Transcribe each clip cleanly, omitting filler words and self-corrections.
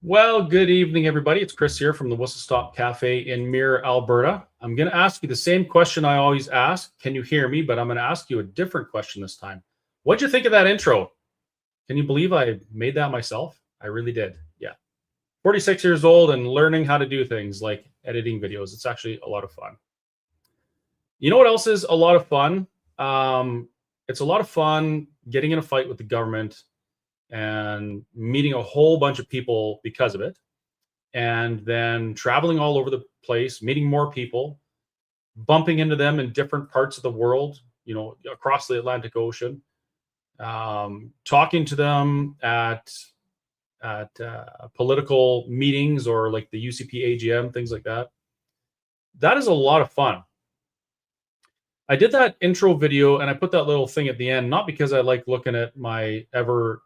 Well, good evening, everybody. It's Chris here from the Whistle Stop Cafe in Mirror, Alberta. I'm going to ask you the same question I always ask. Can you hear me? But I'm going to ask you a different question this time. What'd you think of that intro? Can you believe I made that myself? I really did. Yeah. 46 years old and learning how to do things like editing videos. It's actually a lot of fun. You know what else is a lot of fun? It's a lot of fun getting in a fight with the government and meeting a whole bunch of people because of it, and then traveling all over the place, meeting more people, bumping into them in different parts of the world, across the Atlantic Ocean, talking to them at political meetings or like the UCP AGM, things like that. That is a lot of fun. I did that intro video and I put that little thing at the end, not because I like looking at my ever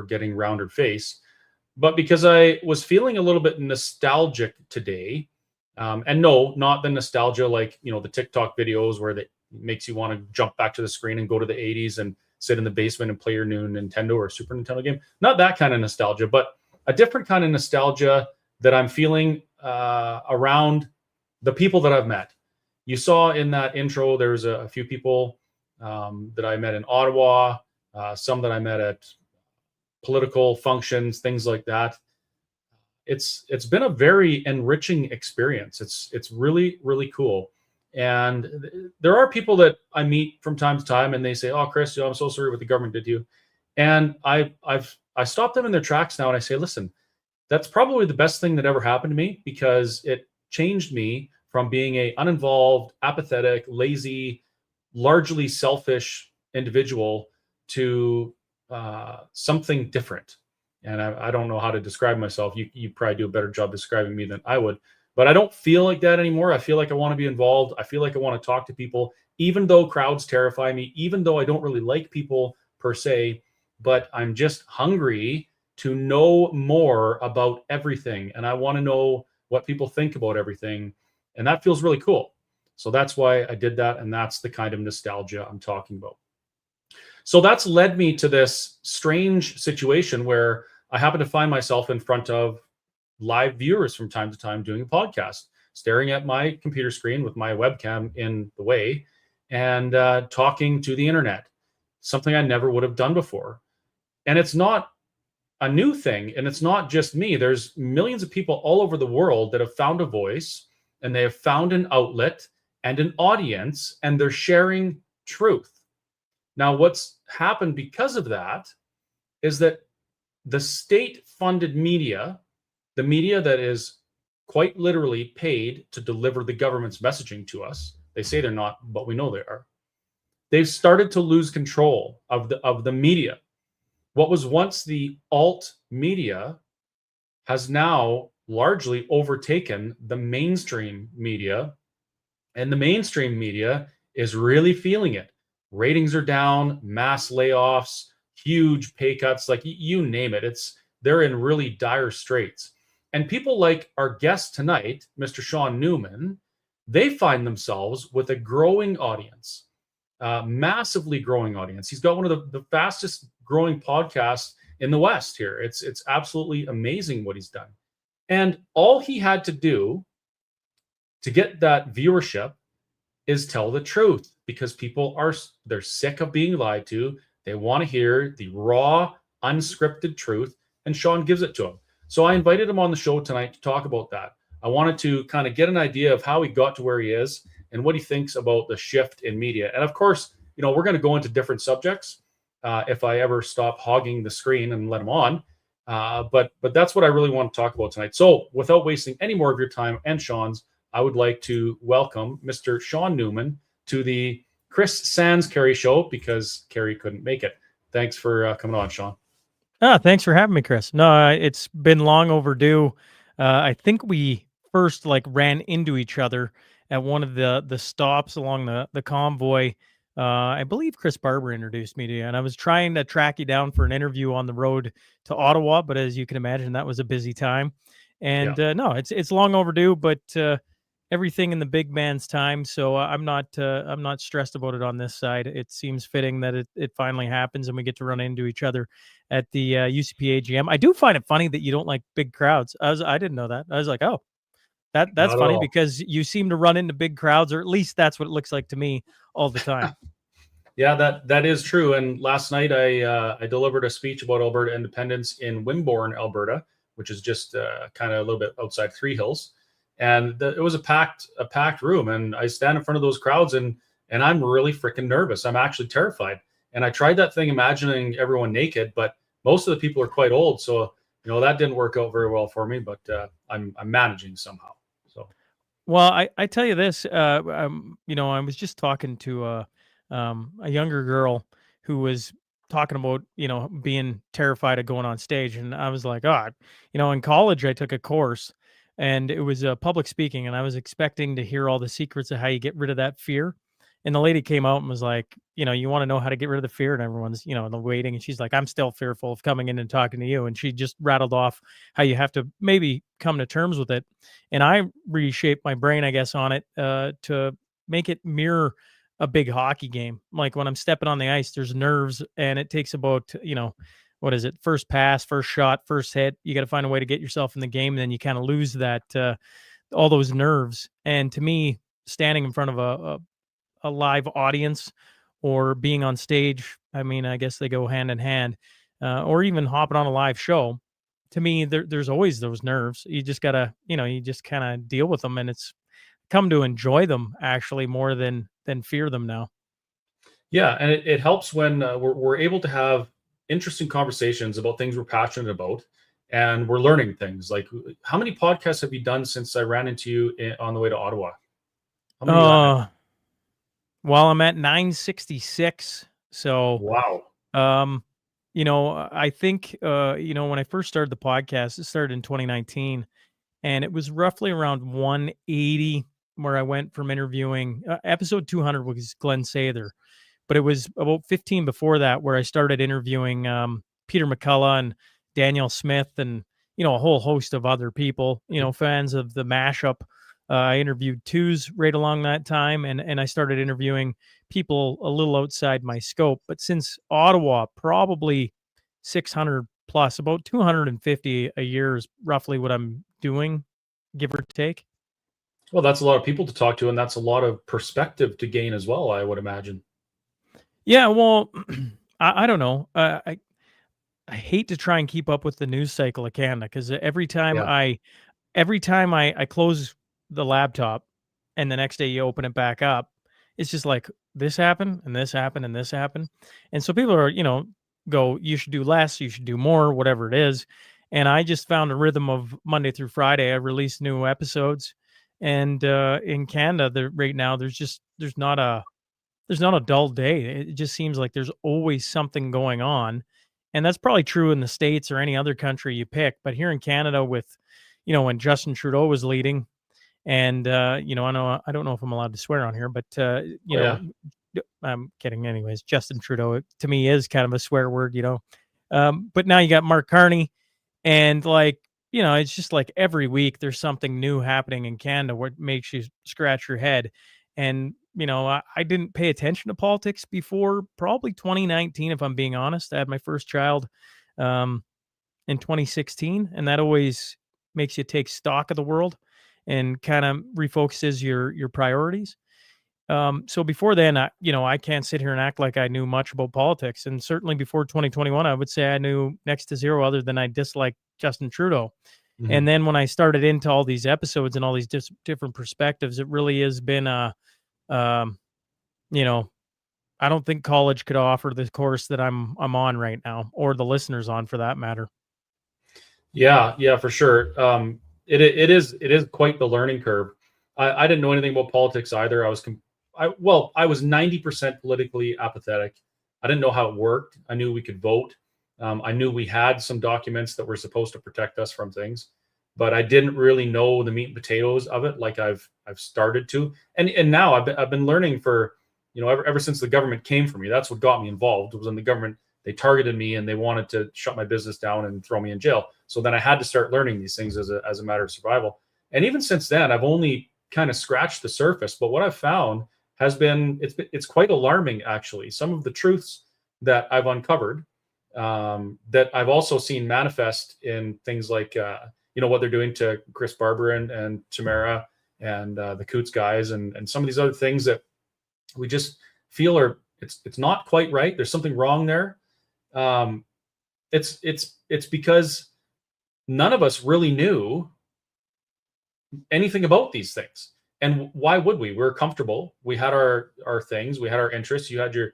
getting rounder face, but because I was feeling a little bit nostalgic today. And no, not the nostalgia like, the TikTok videos where that makes you want to jump back to the screen and go to the 80s and sit in the basement and play your new Nintendo or Super Nintendo game. Not that kind of nostalgia, but a different kind of nostalgia that I'm feeling around the people that I've met. You saw in that intro, there's a few people that I met in Ottawa, some that I met at political functions, things like that. It's been a very enriching experience. It's really, really cool. And there are people that I meet from time to time, and they say, "Oh, Chris, I'm so sorry what the government did to you." And I stopped them in their tracks now, and I say, "Listen, that's probably the best thing that ever happened to me because it changed me from being a uninvolved, apathetic, lazy, largely selfish individual to something different." And I don't know how to describe myself. You probably do a better job describing me than I would, but I don't feel like that anymore. I feel like I want to be involved. I feel like I want to talk to people, even though crowds terrify me, even though I don't really like people per se, but I'm just hungry to know more about everything. And I want to know what people think about everything. And that feels really cool. So that's why I did that. And that's the kind of nostalgia I'm talking about. So that's led me to this strange situation where I happen to find myself in front of live viewers from time to time doing a podcast, staring at my computer screen with my webcam in the way and talking to the internet, something I never would have done before. And it's not a new thing. And it's not just me. There's millions of people all over the world that have found a voice and they have found an outlet and an audience, and they're sharing truth. Now, what's happened because of that is that the state-funded media, the media that is quite literally paid to deliver the government's messaging to us, they say they're not, but we know they are. They've started to lose control of the media. What was once the alt media has now largely overtaken the mainstream media, and the mainstream media is really feeling it. Ratings are down, mass layoffs, huge pay cuts, like you name it. They're in really dire straits. And people like our guest tonight, Mr. Shaun Newman, they find themselves with a growing audience, massively growing audience. He's got one of the fastest growing podcasts in the West here. It's absolutely amazing what he's done. And all he had to do to get that viewership is tell the truth, because they're sick of being lied to. They want to hear the raw, unscripted truth, and Shaun gives it to them. So I invited him on the show tonight to talk about that. I wanted to kind of get an idea of how he got to where he is and what he thinks about the shift in media. And of course, we're going to go into different subjects if I ever stop hogging the screen and let him on. But that's what I really want to talk about tonight. So without wasting any more of your time and Shaun's, I would like to welcome Mr. Shaun Newman to the Chris Sans Carey show, because Carey couldn't make it. Thanks for coming on, Shaun. Thanks for having me, Chris. No, it's been long overdue. I think we first ran into each other at one of the stops along the convoy. I believe Chris Barber introduced me to you, and I was trying to track you down for an interview on the road to Ottawa, but as you can imagine, that was a busy time. And Yeah. no, it's long overdue, but everything in the big man's time. So I'm not stressed about it on this side. It seems fitting that it finally happens and we get to run into each other at the UCP AGM. I do find it funny that you don't like big crowds. I didn't know that. I was like, oh, that's Not at funny all. because you seem to run into big crowds, or at least that's what it looks like to me all the time. Yeah, that is true. And last night I delivered a speech about Alberta independence in Wimborne, Alberta, which is just kind of a little bit outside Three Hills, and it was a packed room. And I stand in front of those crowds, and I'm really freaking nervous. I'm actually terrified. And I tried that thing imagining everyone naked, but most of the people are quite old, so that didn't work out very well for me. But I'm managing somehow. So Well, I tell you this, I was just talking to a younger girl who was talking about, being terrified of going on stage, and I was like, oh, in college I took a course, and it was public speaking, and I was expecting to hear all the secrets of how you get rid of that fear. And the lady came out and was like, you want to know how to get rid of the fear, and everyone's, in the waiting, and she's like, I'm still fearful of coming in and talking to you, and she just rattled off how you have to maybe come to terms with it. And I reshaped my brain, I guess, on it to make it mirror a big hockey game. Like when I'm stepping on the ice, there's nerves, and it takes about, what is it? First pass, first shot, first hit. You got to find a way to get yourself in the game, and then you kind of lose that all those nerves. And to me, standing in front of a live audience or being on stage, I mean, I guess they go hand in hand, or even hopping on a live show. To me, there's always those nerves. You just gotta, you just kind of deal with them, and it's come to enjoy them actually more than fear them now. yeah, and it helps when we're able to have interesting conversations about things we're passionate about, and we're learning things. Like, how many podcasts have you done since I ran into you on the way to Ottawa? How many is that now? Uh, while I'm at 966, so Wow. um, I think when I first started the podcast, it started in 2019, and it was roughly around 180 where I went from interviewing. Episode 200 was Glenn Sather, but it was about 15 before that where I started interviewing Peter McCullough and Daniel Smith and a whole host of other people, fans of the mashup. I interviewed twos right along that time, and I started interviewing people a little outside my scope. But since Ottawa, probably 600 plus, about 250 a year is roughly what I'm doing, give or take. Well, that's a lot of people to talk to, and that's a lot of perspective to gain as well, I would imagine. Yeah, well, I don't know. I hate to try and keep up with the news cycle of Canada because Yeah. every time I close the laptop and the next day you open it back up, it's just like this happened and this happened and this happened. And so people are, go, you should do less, you should do more, whatever it is. And I just found a rhythm of Monday through Friday. I release new episodes. And in Canada, right now, there's not a dull day. It just seems like there's always something going on. And that's probably true in the States or any other country you pick. But here in Canada, with, when Justin Trudeau was leading, and I don't know if I'm allowed to swear on here, but Oh, yeah. I'm kidding. Anyways, Justin Trudeau to me is kind of a swear word. But now you got Mark Carney, and it's just like every week there's something new happening in Canada where it makes you scratch your head. And I didn't pay attention to politics before probably 2019, if I'm being honest. I had my first child um, in 2016, and that always makes you take stock of the world and kind of refocuses your priorities. So before then, I can't sit here and act like I knew much about politics. And certainly before 2021, I would say I knew next to zero, other than I disliked Justin Trudeau. Mhm. And then when I started into all these episodes and all these different perspectives, it really has been um, you know, I don't think college could offer the course that I'm on right now, or the listeners on for that matter. Yeah, yeah, for sure. It is quite the learning curve. I didn't know anything about politics either. I was 90% politically apathetic. I didn't know how it worked. I knew we could vote. I knew we had some documents that were supposed to protect us from things, but I didn't really know the meat and potatoes of it like I've started to. And now I've been learning for ever since the government came for me. That's what got me involved. It was when the government, they targeted me and they wanted to shut my business down and throw me in jail. So then I had to start learning these things as a matter of survival. And even since then, I've only kind of scratched the surface, but what I've found has it's quite alarming, actually. Some of the truths that I've uncovered, that I've also seen manifest in things like what they're doing to Chris Barber and Tamara and the Coots guys, and some of these other things that we just feel are it's not quite right. There's something wrong there. Um, it's because none of us really knew anything about these things. And why would we? We're comfortable. We had our things. We had our interests. You had you're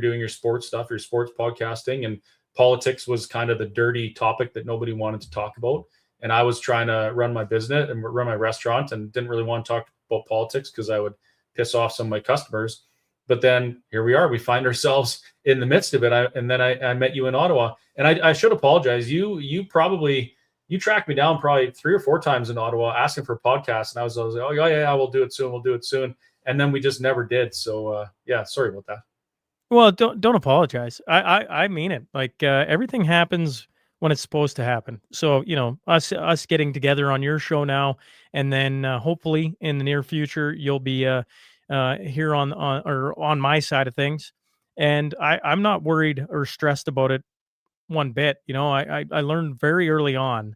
doing your sports stuff, your sports podcasting, and politics was kind of the dirty topic that nobody wanted to talk about. And I was trying to run my business and run my restaurant, and didn't really want to talk about politics because I would piss off some of my customers. But then here we are. We find ourselves in the midst of it. And then I met you in Ottawa, and I should apologize. You tracked me down probably 3 or 4 times in Ottawa asking for podcasts. And I was like, oh, yeah, we'll do it soon. We'll do it soon. And then we just never did. So, yeah, sorry about that. Well, don't apologize. I mean it. Like everything happens when it's supposed to happen. So us getting together on your show now, and then hopefully in the near future you'll be here on my side of things, and I'm not worried or stressed about it one bit. I learned very early on.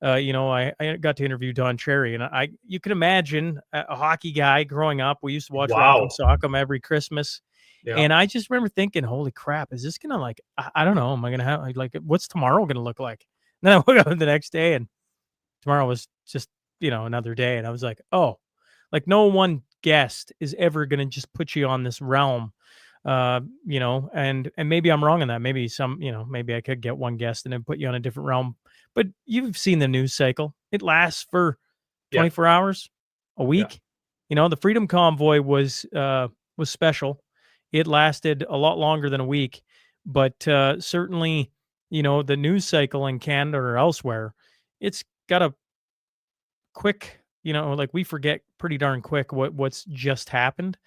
I got to interview Don Cherry, and you can imagine a hockey guy growing up. We used to watch Rock'em Wow. Sock'em every Christmas. Yeah. And I just remember thinking, holy crap, is this gonna I don't know, am I gonna have what's tomorrow gonna look like? And then I woke up the next day and tomorrow was just, another day. And I was like, oh, like no one guest is ever gonna just put you on this realm. And maybe I'm wrong on that. Maybe maybe I could get one guest and then put you on a different realm. But you've seen the news cycle. It lasts for 24 hours, a week. The Freedom Convoy was special. It lasted a lot longer than a week, but certainly, the news cycle in Canada or elsewhere, it's got a quick, like we forget pretty darn quick what's just happened.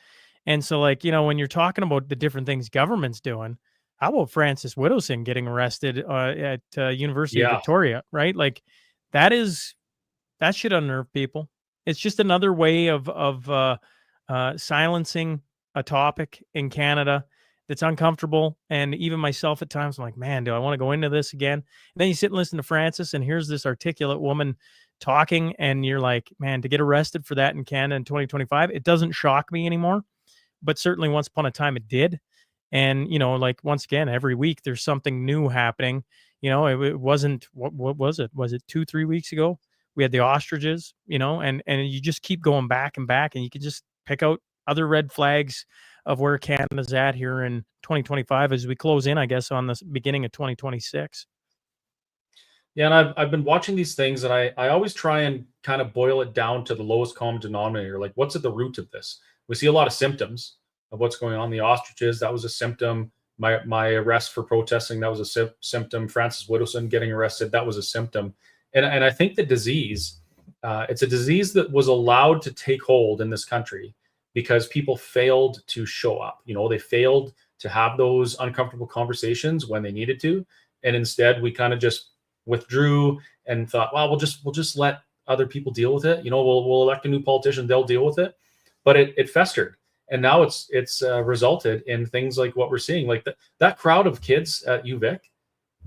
And so, when you're talking about the different things government's doing, how about Francis Widdowson getting arrested at University of Victoria, right? Like that should unnerve people. It's just another way of silencing a topic in Canada that's uncomfortable. And even myself at times, I'm like, man, do I want to go into this again? And then you sit and listen to Francis, and here's this articulate woman talking, and you're like, man, to get arrested for that in Canada in 2025, it doesn't shock me anymore. But certainly once upon a time it did. And, once again, every week there's something new happening. It wasn't, what was it? Was it 2-3 weeks ago? We had the ostriches, and you just keep going back and back, and you can just pick out other red flags of where Canada's at here in 2025 as we close in, I guess, on the beginning of 2026. Yeah, and I've been watching these things, and I always try and kind of boil it down to the lowest common denominator. Like, what's at the root of this? We see a lot of symptoms of what's going on. The ostriches, that was a symptom. My arrest for protesting, that was a symptom. Francis Widdowson getting arrested, that was a symptom. And I think the disease, it's a disease that was allowed to take hold in this country because people failed to show up. They failed to have those uncomfortable conversations when they needed to, and instead we kind of just withdrew and thought, well, we'll just let other people deal with it. We'll elect a new politician, they'll deal with it. But it festered, and now it's resulted in things like what we're seeing. Like that crowd of kids at UVic,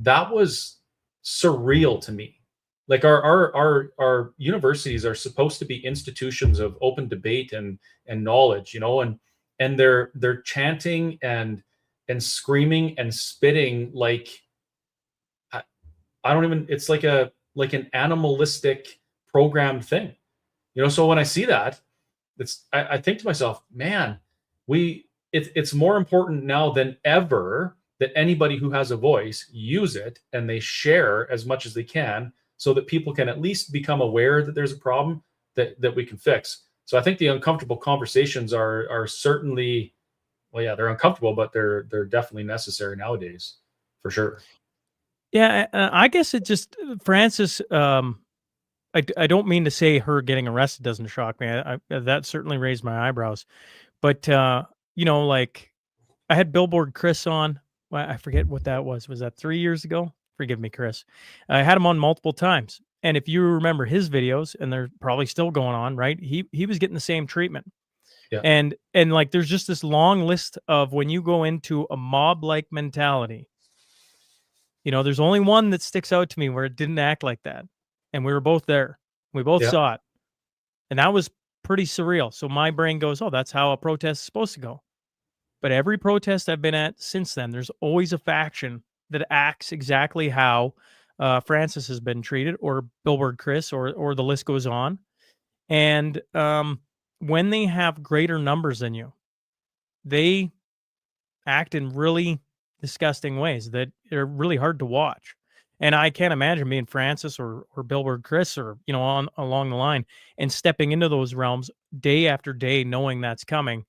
that was surreal to me. Like our universities are supposed to be institutions of open debate and knowledge, and they're chanting and screaming and spitting like I don't even. It's like an animalistic programmed thing, So when I see that, I think to myself, man, it's more important now than ever that anybody who has a voice use it and they share as much as they can so that people can at least become aware that there's a problem that we can fix. So I think the uncomfortable conversations are certainly, well, yeah, they're uncomfortable, but they're definitely necessary nowadays, for sure. Yeah, I guess it just Francis. I don't mean to say her getting arrested doesn't shock me. That certainly raised my eyebrows. But like I had Billboard Chris on. Well, I forget what that was. Was that 3 years ago? Forgive me, Chris. I had him on multiple times, And if you remember his videos, and they're probably still going on, right? He was getting the same treatment. Yeah. And like there's just this long list of when you go into a mob-like mentality, there's only one that sticks out to me where it didn't act like that. And we were both there. We both Yeah. saw it. And that was pretty surreal. So my brain goes, "Oh, that's how a protest is supposed to go." But every protest I've been at since then, there's always a faction that acts exactly how Francis has been treated, or Billboard Chris, or the list goes on. And when they have greater numbers than you, they act in really disgusting ways that are really hard to watch. And I can't imagine being Francis or Billboard Chris, or on along the line, and stepping into those realms day after day, knowing that's coming,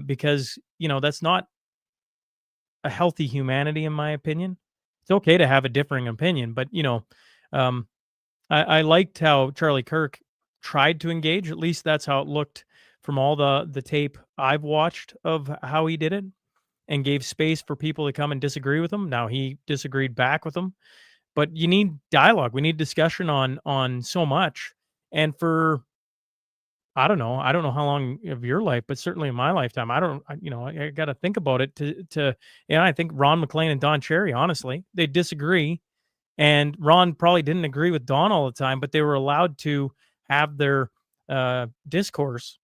because that's not a healthy humanity, in my opinion. It's okay to have a differing opinion, but um, I liked how Charlie Kirk tried to engage. At least that's how it looked from all the tape I've watched of how he did it, and gave space for people to come and disagree with him. Now he disagreed back with them, but you need dialogue. We need discussion on so much. And for I don't know how long of your life, but certainly in my lifetime, I got to think about it I think Ron McLean and Don Cherry, honestly, they disagree, and Ron probably didn't agree with Don all the time, but they were allowed to have their discourse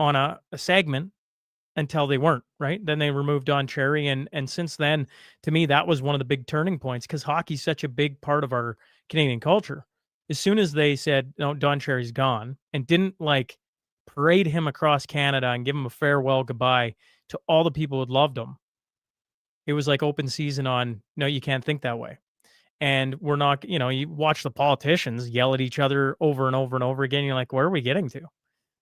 on a segment until they weren't, right? Then they removed Don Cherry, and since then, to me, that was one of the big turning points, because hockey's such a big part of our Canadian culture. As soon as they said, "No, Don Cherry's gone," and didn't like parade him across Canada and give him a farewell goodbye to all the people who loved him, it was like open season on, "No, you can't think that way." And we're not, you watch the politicians yell at each other over and over and over again. You're like, where are we getting to?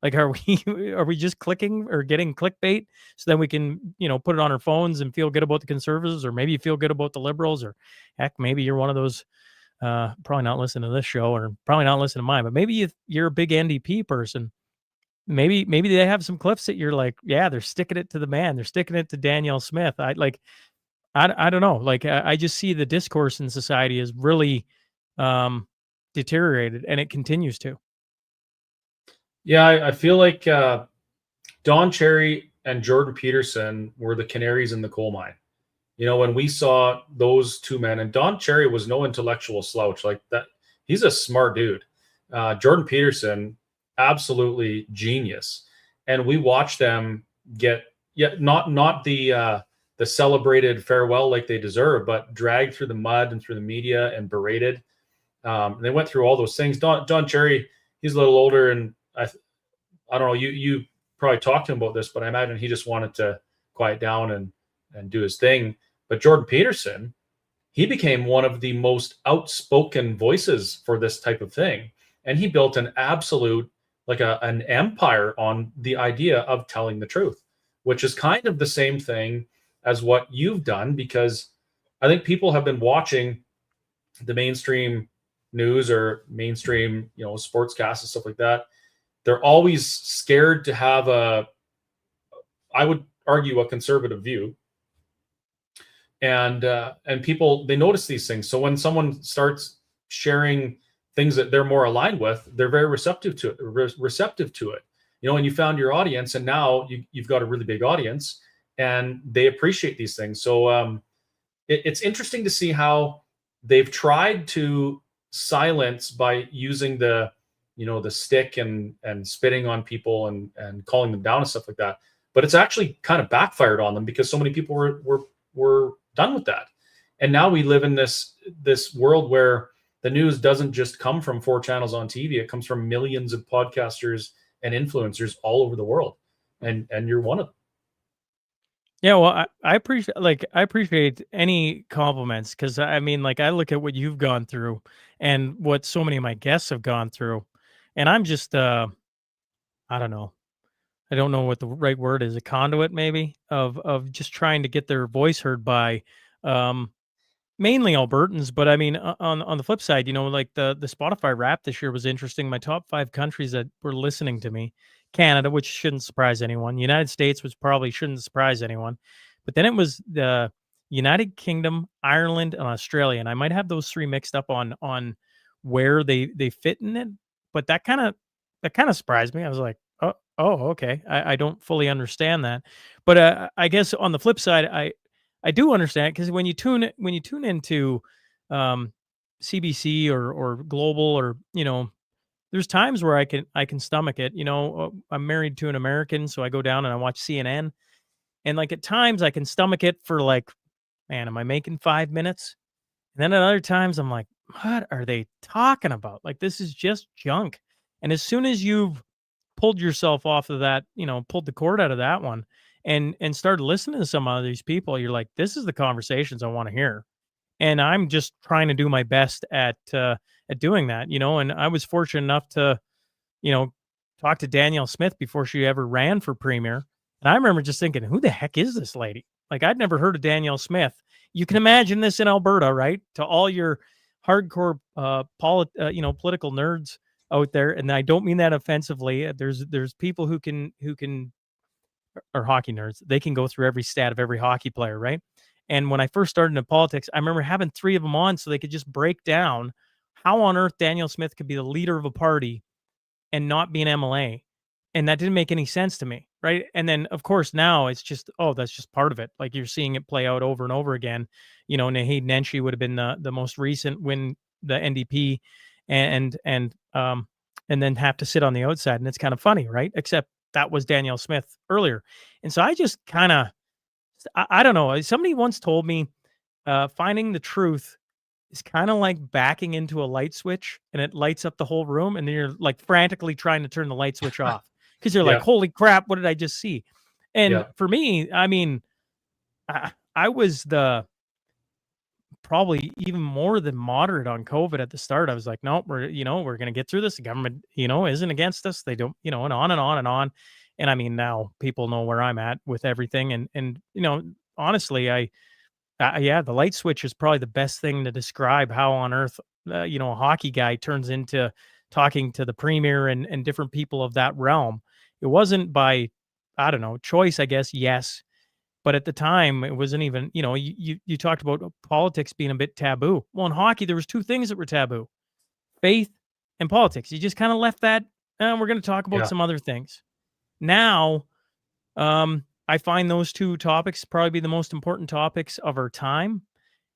Like, are we are we just clicking or getting clickbait so then we can, put it on our phones and feel good about the conservatives, or maybe you feel good about the liberals, or heck, maybe you're one of those probably not listening to this show, or probably not listening to mine, but maybe you're a big NDP person. Maybe they have some clips that you're like, yeah, they're sticking it to the man. They're sticking it to Danielle Smith. I don't know. Like, I just see the discourse in society is really um, deteriorated, and it continues to. Yeah, I feel like Don Cherry and Jordan Peterson were the canaries in the coal mine. When we saw those two men, and Don Cherry was no intellectual slouch like that. He's a smart dude. Jordan Peterson, absolutely genius. And we watched them get, yeah, not the celebrated farewell like they deserve, but dragged through the mud and through the media and berated. They went through all those things. Don Cherry, he's a little older, and I don't know. You probably talked to him about this, but I imagine he just wanted to quiet down and do his thing. But Jordan Peterson, he became one of the most outspoken voices for this type of thing, and he built an absolute an empire on the idea of telling the truth, which is kind of the same thing as what you've done, because I think people have been watching the mainstream news or mainstream, sportscasts and stuff like that. They're always scared to have I would argue, a conservative view, and people, they notice these things. So when someone starts sharing things that they're more aligned with, they're very receptive to it. And you found your audience, and now you've got a really big audience, and they appreciate these things. So it's interesting to see how they've tried to silence by using the stick and spitting on people and calling them down and stuff like that. But it's actually kind of backfired on them, because so many people were done with that. And now we live in this world where the news doesn't just come from 4 channels on TV. It comes from millions of podcasters and influencers all over the world. And you're one of them. Yeah, well, I appreciate any compliments, because I mean, like, I look at what you've gone through and what so many of my guests have gone through, and I'm just I don't know. I don't know what the right word is, a conduit maybe of just trying to get their voice heard by um mainly Albertans. But I mean, on the flip side, like the Spotify Wrap this year was interesting. My top 5 countries that were listening to me: Canada, which shouldn't surprise anyone; United States, which probably shouldn't surprise anyone; but then it was the United Kingdom, Ireland, and Australia. And I might have those 3 mixed up on where they fit in it. But that kind of surprised me. I was like, oh, okay. I don't fully understand that. But I guess on the flip side, I do understand, because when you tune into um, CBC or Global, or there's times where I can stomach it. I'm married to an American, so I go down and I watch CNN, and like at times I can stomach it for like, man, am I making 5 minutes? And then at other times I'm like, what are they talking about? Like, this is just junk. And as soon as you've pulled yourself off of that, pulled the cord out of that one, and started listening to some of these people, you're like, this is the conversations I want to hear. And I'm just trying to do my best at doing that, and I was fortunate enough to, you know, talk to Danielle Smith before she ever ran for premier. And I remember just thinking, who the heck is this lady? Like, I'd never heard of Danielle Smith. You can imagine this in Alberta, right? To all your hardcore political nerds out there, and I don't mean that offensively. There's people who can or hockey nerds. They can go through every stat of every hockey player, right? And when I first started in politics, I remember having three of them on so they could just break down how on earth Danielle Smith could be the leader of a party and not be an MLA. And that didn't make any sense to me, right? And then, of course, now it's just, oh, that's just part of it. Like, you're seeing it play out over and over again. Naheed Nenshi would have been the most recent win the NDP, and then have to sit on the outside. And it's kind of funny, right? Except that was Danielle Smith earlier. And so I just kind of, I don't know. Somebody once told me finding the truth is kind of like backing into a light switch, and it lights up the whole room, and then you're like frantically trying to turn the light switch off because you're like, Yeah. holy crap, what did I just see? And Yeah. for me, I mean, I was probably even more than moderate on COVID at the start. I was like, no, we're going to get through this. The government, isn't against us. They don't, and on and on and on. And I mean, now people know where I'm at with everything. And honestly, yeah, the light switch is probably the best thing to describe how on earth, a hockey guy turns into talking to the premier and different people of that realm. It wasn't by, I don't know, choice, I guess. Yes. But at the time, it wasn't even, you talked about politics being a bit taboo. Well, in hockey, there was two things that were taboo: faith and politics. You just kind of left that. We're going to talk about Yeah. some other things. Now, I find those two topics probably be the most important topics of our time.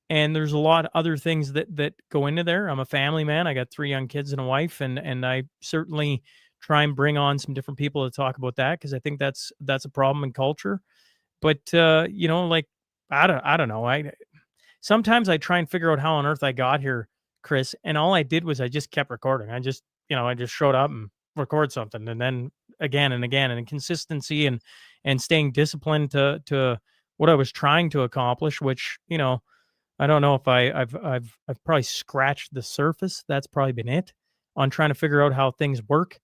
And there's a lot of other things that go into there. I'm a family man. I got 3 young kids and a wife, and I certainly try and bring on some different people to talk about that, because I think that's a problem in culture. But like, I don't know. Sometimes I try and figure out how on earth I got here, Chris, and all I did was I just kept recording. I just showed up and record something, and then again and again, and consistency and staying disciplined to what I was trying to accomplish, which, I don't know if I've probably scratched the surface. That's probably been it, on trying to figure out how things work.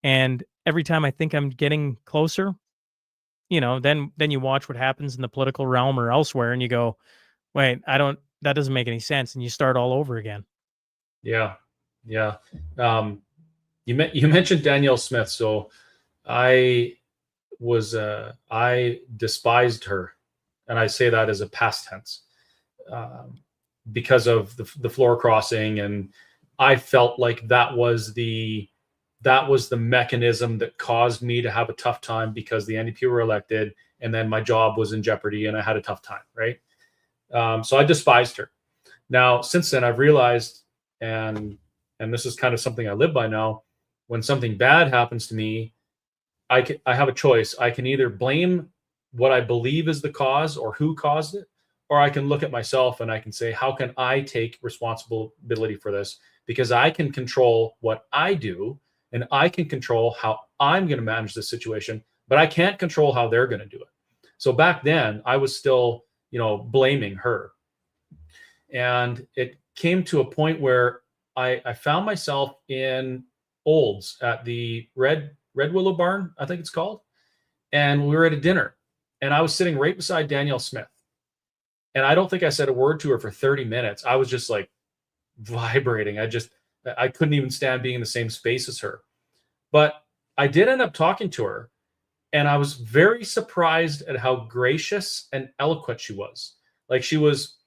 And every time I think I'm getting closer, then you watch what happens in the political realm or elsewhere, and you go, wait, that doesn't make any sense. And you start all over again. Yeah. Yeah. You mentioned Danielle Smith. So I I despised her, and I say that as a past tense, um, because of the floor crossing, and I felt like that was the mechanism that caused me to have a tough time, because the NDP were elected, and then my job was in jeopardy, and I had a tough time, right? So I despised her. Now, since then, I've realized, and this is kind of something I live by now. When something bad happens to me, I have a choice. I can either blame what I believe is the cause or who caused it, or I can look at myself and I can say, how can I take responsibility for this? Because I can control what I do, and I can control how I'm going to manage this situation, but I can't control how they're going to do it. So back then, I was still, blaming her. And it came to a point where I found myself in Olds at the Red Willow Barn, I think it's called. And we were at a dinner, and I was sitting right beside Danielle Smith. And I don't think I said a word to her for 30 minutes. I was just like vibrating. I couldn't even stand being in the same space as her. But I did end up talking to her, and I was very surprised at how gracious and eloquent she was. Like, she was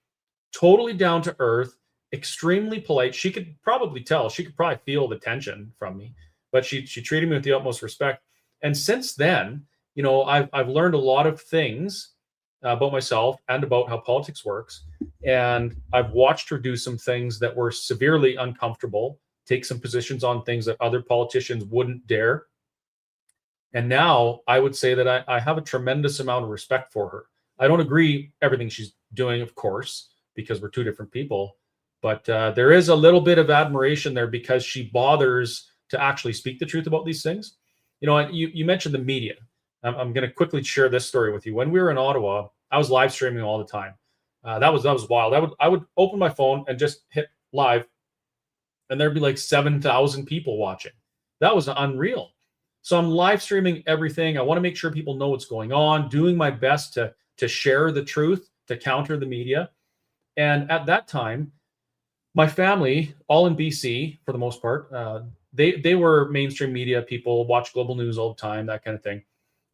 totally down to earth, extremely polite. She could probably tell, she could probably feel the tension from me, but she treated me with the utmost respect. And since then, I've learned a lot of things about myself and about how politics works. And I've watched her do some things that were severely uncomfortable, take some positions on things that other politicians wouldn't dare. And now I would say that I have a tremendous amount of respect for her. I don't agree everything she's doing, of course, because we're two different people. But there is a little bit of admiration there because she bothers to actually speak the truth about these things. You mentioned the media. I'm going to quickly share this story with you. When we were in Ottawa, I was live streaming all the time. That was wild. I would open my phone and just hit live, and there'd be like 7,000 people watching. That was unreal. So I'm live streaming everything. I want to make sure people know what's going on, doing my best to share the truth, to counter the media. And at that time, my family, all in BC for the most part, they were mainstream media people, watch global news all the time, that kind of thing.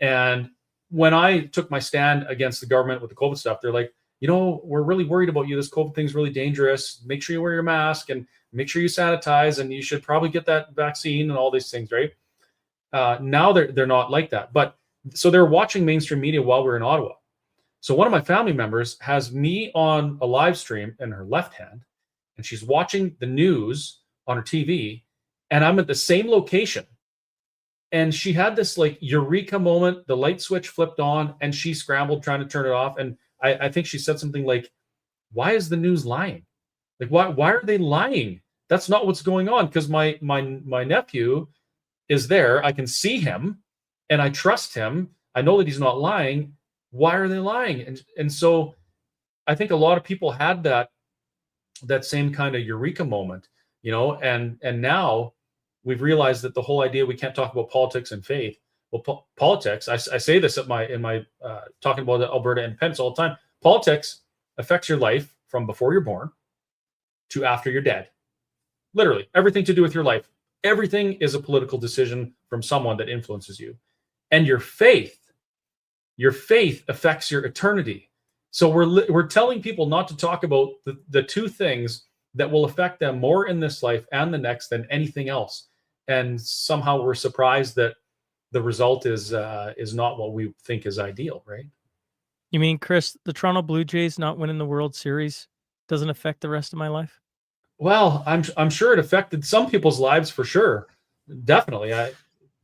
And when I took my stand against the government with the COVID stuff, they're like, we're really worried about you. This COVID thing's really dangerous. Make sure you wear your mask and make sure you sanitize, and you should probably get that vaccine and all these things, right? Now they're not like that. But so they're watching mainstream media while we're in Ottawa. So one of my family members has me on a live stream in her left hand, and she's watching the news on her TV, and I'm at the same location. And she had this like eureka moment. The light switch flipped on, and she scrambled trying to turn it off. And I think she said something like, "Why is the news lying? Like, why are they lying? That's not what's going on." Because my nephew is there. I can see him, and I trust him. I know that he's not lying. Why are they lying? And so I think a lot of people had that same kind of eureka moment, and now we've realized that the whole idea we can't talk about politics and faith. Well, politics, I say this in my talking about Alberta independence all the time. Politics affects your life from before you're born to after you're dead. Literally everything to do with your life. Everything is a political decision from someone that influences you. And your faith affects your eternity. So we're telling people not to talk about the two things that will affect them more in this life and the next than anything else. And somehow we're surprised that the result is not what we think is ideal, right? You mean, Chris, the Toronto Blue Jays not winning the World Series doesn't affect the rest of my life? Well, I'm sure it affected some people's lives for sure, definitely.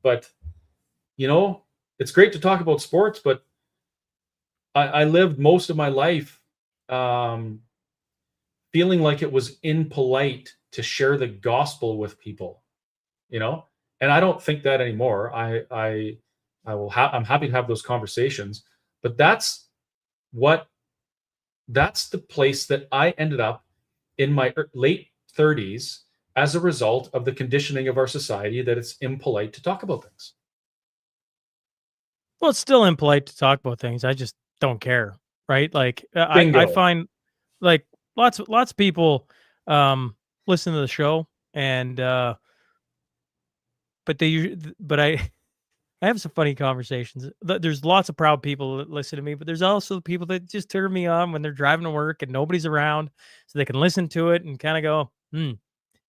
But it's great to talk about sports, but I lived most of my life feeling like it was impolite to share the gospel with people, and I don't think that anymore. I'm happy to have those conversations, but that's the place that I ended up in my late 30s as a result of the conditioning of our society that it's impolite to talk about things. Well, it's still impolite to talk about things. I just don't care, right? Like I Bingo. find like lots of people listen to the show, and but I have some funny conversations. There's lots of proud people that listen to me, but there's also people that just turn me on when they're driving to work and nobody's around, so they can listen to it and kind of go, hmm.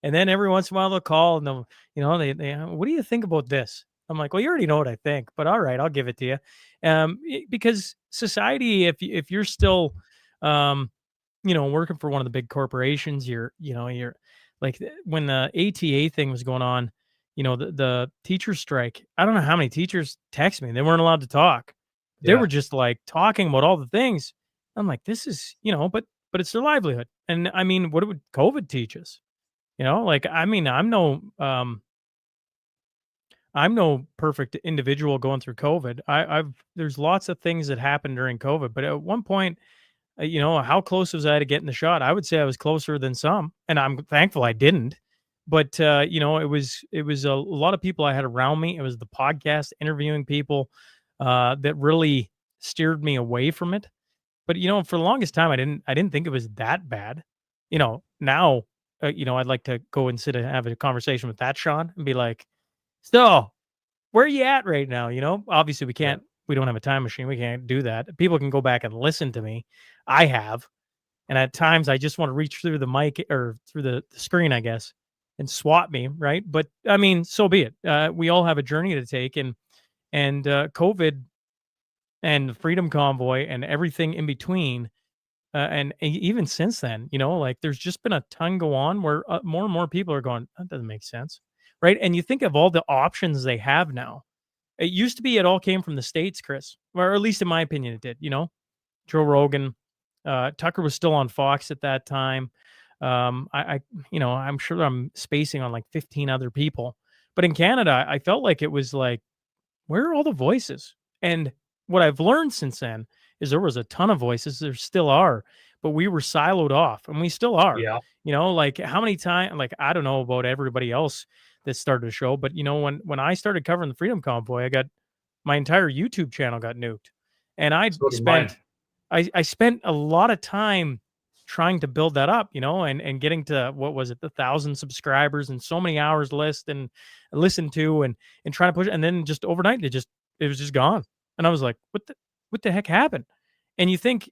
And then every once in a while they'll call and they what do you think about this? I'm like, well, you already know what I think, but all right, I'll give it to you. Because society, if you're still, working for one of the big corporations, you're like when the ATA thing was going on, the teacher strike. I don't know how many teachers text me. They weren't allowed to talk. They were just like talking about all the things. I'm like, this is, but it's their livelihood. And I mean, what would COVID teach us? Like, I mean, I'm no perfect individual going through COVID. There's lots of things that happened during COVID, but at one point, how close was I to getting the shot? I would say I was closer than some, and I'm thankful I didn't. But it was a lot of people I had around me. It was the podcast, interviewing people, that really steered me away from it. But for the longest time, I didn't think it was that bad. Now, I'd like to go and sit and have a conversation with that Shaun and be like, so where are you at right now? Obviously we don't have a time machine. We can't do that. People can go back and listen to me. I have. And at times I just want to reach through the mic or through the screen, I guess, and swat me, right? But I mean, so be it. We all have a journey to take, and COVID and the Freedom Convoy and everything in between, even since then, like there's just been a ton go on where more and more people are going, that doesn't make sense, right? And you think of all the options they have now. It used to be it all came from the States, Chris, or at least in my opinion, it did. Joe Rogan, Tucker was still on Fox at that time. I'm sure I'm spacing on like 15 other people, but in Canada, I felt like it was like, where are all the voices? And what I've learned since then is there was a ton of voices. There still are, but we were siloed off, and we still are. Yeah. Like how many times? Like I don't know about everybody else that started a show, but when I started covering the Freedom Convoy, I got my entire YouTube channel got nuked, and So did mine. I spent a lot of time trying to build that up, and getting to what was it, the 1,000 subscribers and so many hours list and listen to and trying to push it. And then just overnight it was just gone. And I was like, what the heck happened? And you think,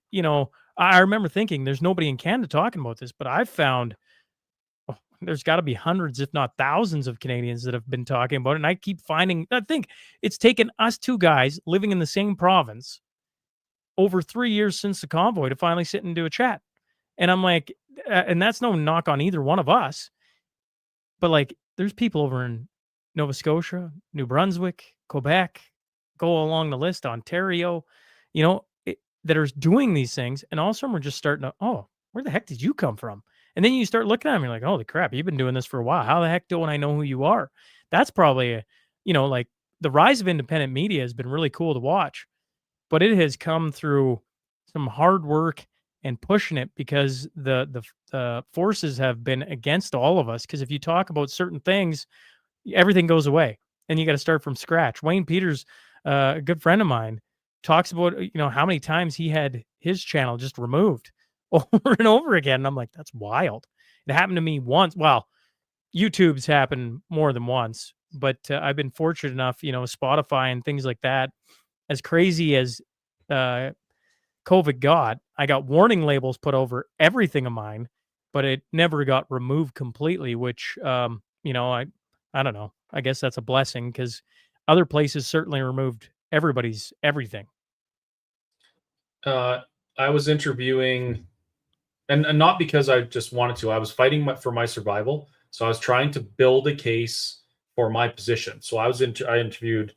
I remember thinking there's nobody in Canada talking about this, but I've found there's got to be hundreds, if not thousands of Canadians that have been talking about it. And I keep finding, I think it's taken us two guys living in the same province over 3 years since the convoy to finally sit and do a chat. And I'm like, and that's no knock on either one of us, but like, there's people over in Nova Scotia, New Brunswick, Quebec, go along the list, Ontario, that are doing these things. And all of a sudden we're just starting to, oh, where the heck did you come from? And then you start looking at them, you're like, holy crap, you've been doing this for a while. How the heck don't I know who you are? That's probably like the rise of independent media has been really cool to watch, but it has come through some hard work and pushing it because the forces have been against all of us. Because if you talk about certain things, everything goes away, and you got to start from scratch. Wayne Peters, a good friend of mine, talks about how many times he had his channel just removed over and over again. And I'm like, that's wild. It happened to me once. Well, YouTube's happened more than once, but I've been fortunate enough, Spotify and things like that. As crazy as COVID got, I got warning labels put over everything of mine, but it never got removed completely, which, I don't know. I guess that's a blessing because other places certainly removed everybody's everything. I was interviewing, and not because I just wanted to. I was fighting for my survival, so I was trying to build a case for my position. So I interviewed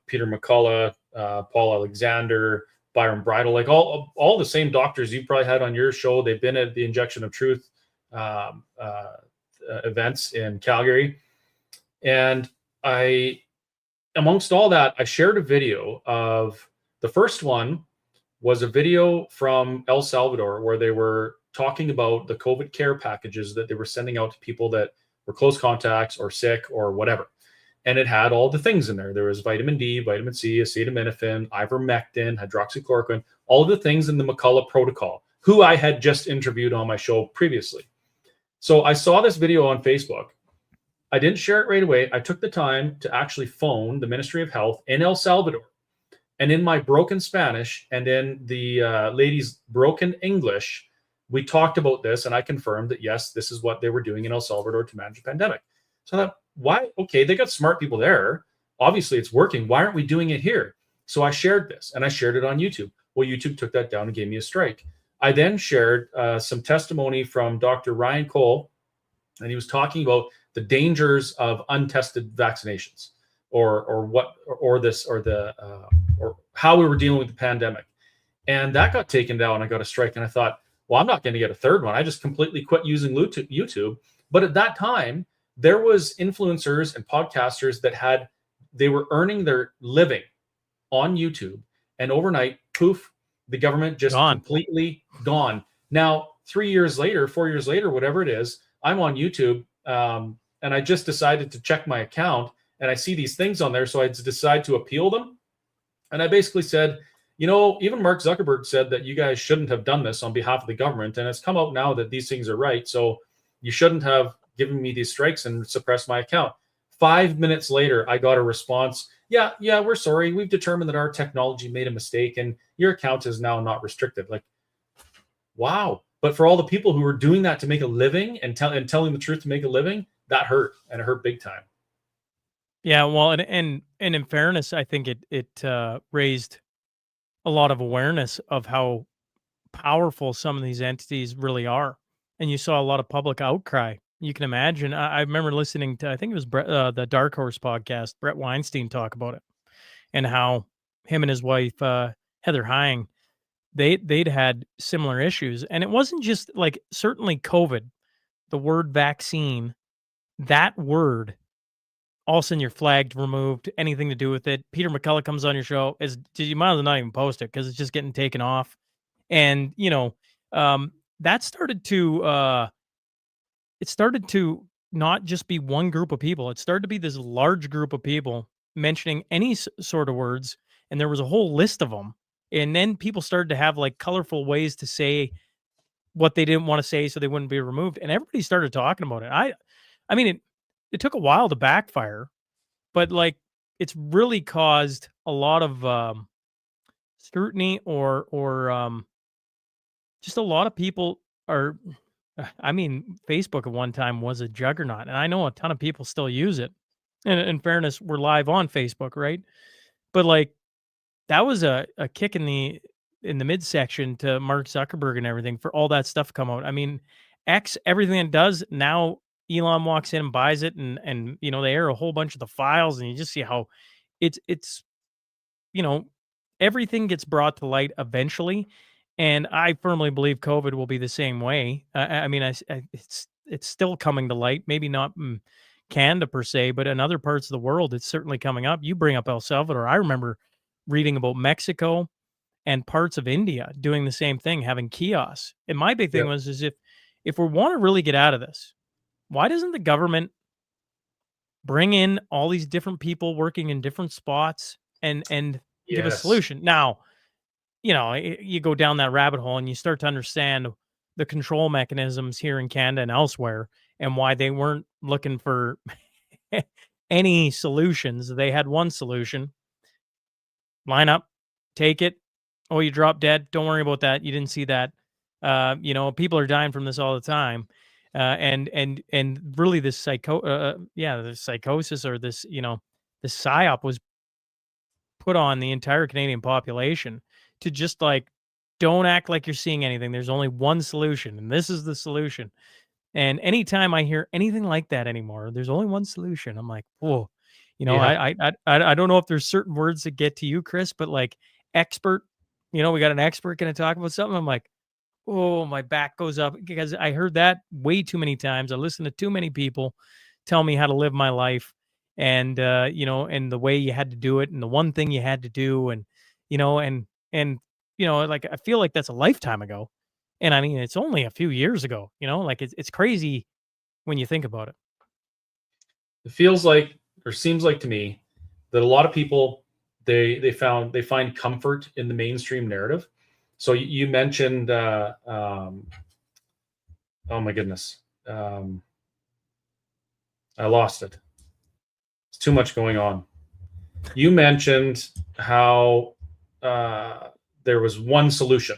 Peter McCullough, Paul Alexander, Byron Bridle, like all the same doctors you probably had on your show. They've been at the Injection of Truth events in Calgary, and amongst all that, I shared a video of the first one was a video from El Salvador where they were talking about the COVID care packages that they were sending out to people that were close contacts or sick or whatever. And it had all the things in there. There was vitamin D, vitamin C, acetaminophen, ivermectin, hydroxychloroquine, all of the things in the McCullough protocol, who I had just interviewed on my show previously. So I saw this video on Facebook. I didn't share it right away. I took the time to actually phone the Ministry of Health in El Salvador. And in my broken Spanish and in the lady's broken English, we talked about this, and I confirmed that, yes, this is what they were doing in El Salvador to manage the pandemic. So I thought, why? Okay, they got smart people there. Obviously, it's working. Why aren't we doing it here? So I shared this, and I shared it on YouTube. Well, YouTube took that down and gave me a strike. I then shared some testimony from Dr. Ryan Cole, and he was talking about the dangers of untested vaccinations, or how we were dealing with the pandemic. And that got taken down. I got a strike, and I thought, well, I'm not going to get a third one. I just completely quit using YouTube. But at that time, there was influencers and podcasters that they were earning their living on YouTube, and overnight, poof, the government just completely gone. Now, 3 years later, 4 years later, whatever it is, I'm on YouTube, and I just decided to check my account, and I see these things on there, so I decide to appeal them. And I basically said, even Mark Zuckerberg said that you guys shouldn't have done this on behalf of the government, and it's come out now that these things are right, so you shouldn't have given me these strikes and suppressed my account. 5 minutes later, I got a response. Yeah, we're sorry. We've determined that our technology made a mistake, and your account is now not restricted. Like, wow. But for all the people who were doing that to make a living and telling the truth to make a living, that hurt, and it hurt big time. Yeah, well, and in fairness, I think it raised a lot of awareness of how powerful some of these entities really are, and you saw a lot of public outcry. You can imagine. I remember listening to, I think it was the Dark Horse podcast, Brett Weinstein talk about it, and how him and his wife Heather Hying, they'd had similar issues, and it wasn't just like, certainly COVID, the word vaccine, that word, all of a sudden you're flagged, removed, anything to do with it. Peter McCullough comes on your show, you might as well not even post it because it's just getting taken off. And, um, that started to, it started to not just be one group of people. It started to be this large group of people mentioning any sort of words, and there was a whole list of them. And then people started to have like colorful ways to say what they didn't want to say so they wouldn't be removed. And everybody started talking about it. I mean, it took a while to backfire, but like it's really caused a lot of scrutiny, or just a lot of people are. I mean, Facebook at one time was a juggernaut, and I know a ton of people still use it. And in fairness, we're live on Facebook, right? But like that was a kick in the midsection to Mark Zuckerberg and everything for all that stuff to come out. I mean, X, everything it does now, Elon walks in and buys it, and they air a whole bunch of the files, and you just see how it's you know everything gets brought to light eventually, and I firmly believe COVID will be the same way. I mean, it's still coming to light, maybe not in Canada per se, but in other parts of the world, it's certainly coming up. You bring up El Salvador. I remember reading about Mexico and parts of India doing the same thing, having kiosks. And my big thing Yep. was, is if we want to really get out of this, why doesn't the government bring in all these different people working in different spots and give a Yes. solution? Now, you go down that rabbit hole and you start to understand the control mechanisms here in Canada and elsewhere, and why they weren't looking for any solutions. They had one solution: line up, take it. Oh, you dropped dead. Don't worry about that. You didn't see that. People are dying from this all the time. And really this the psychosis, or this psyop was put on the entire Canadian population to just like, don't act like you're seeing anything. There's only one solution, and this is the solution. And anytime I hear anything like that anymore, there's only one solution. I'm like, whoa, Yeah. I don't know if there's certain words that get to you, Chris, but like expert, we got an expert going to talk about something. I'm like, oh, my back goes up because I heard that way too many times. I listened to too many people tell me how to live my life, and and the way you had to do it, and the one thing you had to do, and you know, and like I feel like that's a lifetime ago. And I mean, it's only a few years ago, like it's crazy when you think about it. It feels like, or seems like to me, that a lot of people, they find comfort in the mainstream narrative. So you mentioned, oh my goodness, I lost it. It's too much going on. You mentioned how there was one solution,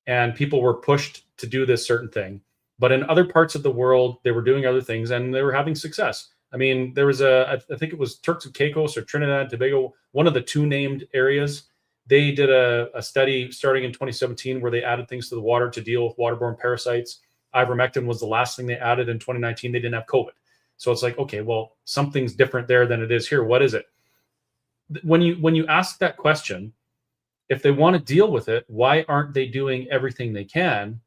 and people were pushed to do this certain thing, but in other parts of the world they were doing other things and they were having success. I mean, there was I think it was Turks and Caicos or Trinidad and Tobago, one of the two named areas. They did a study starting in 2017 where they added things to the water to deal with waterborne parasites. Ivermectin was the last thing they added in 2019. They didn't have COVID. So it's like, okay, well, something's different there than it is here. What is it? When you ask that question, if they want to deal with it, why aren't they doing everything they can?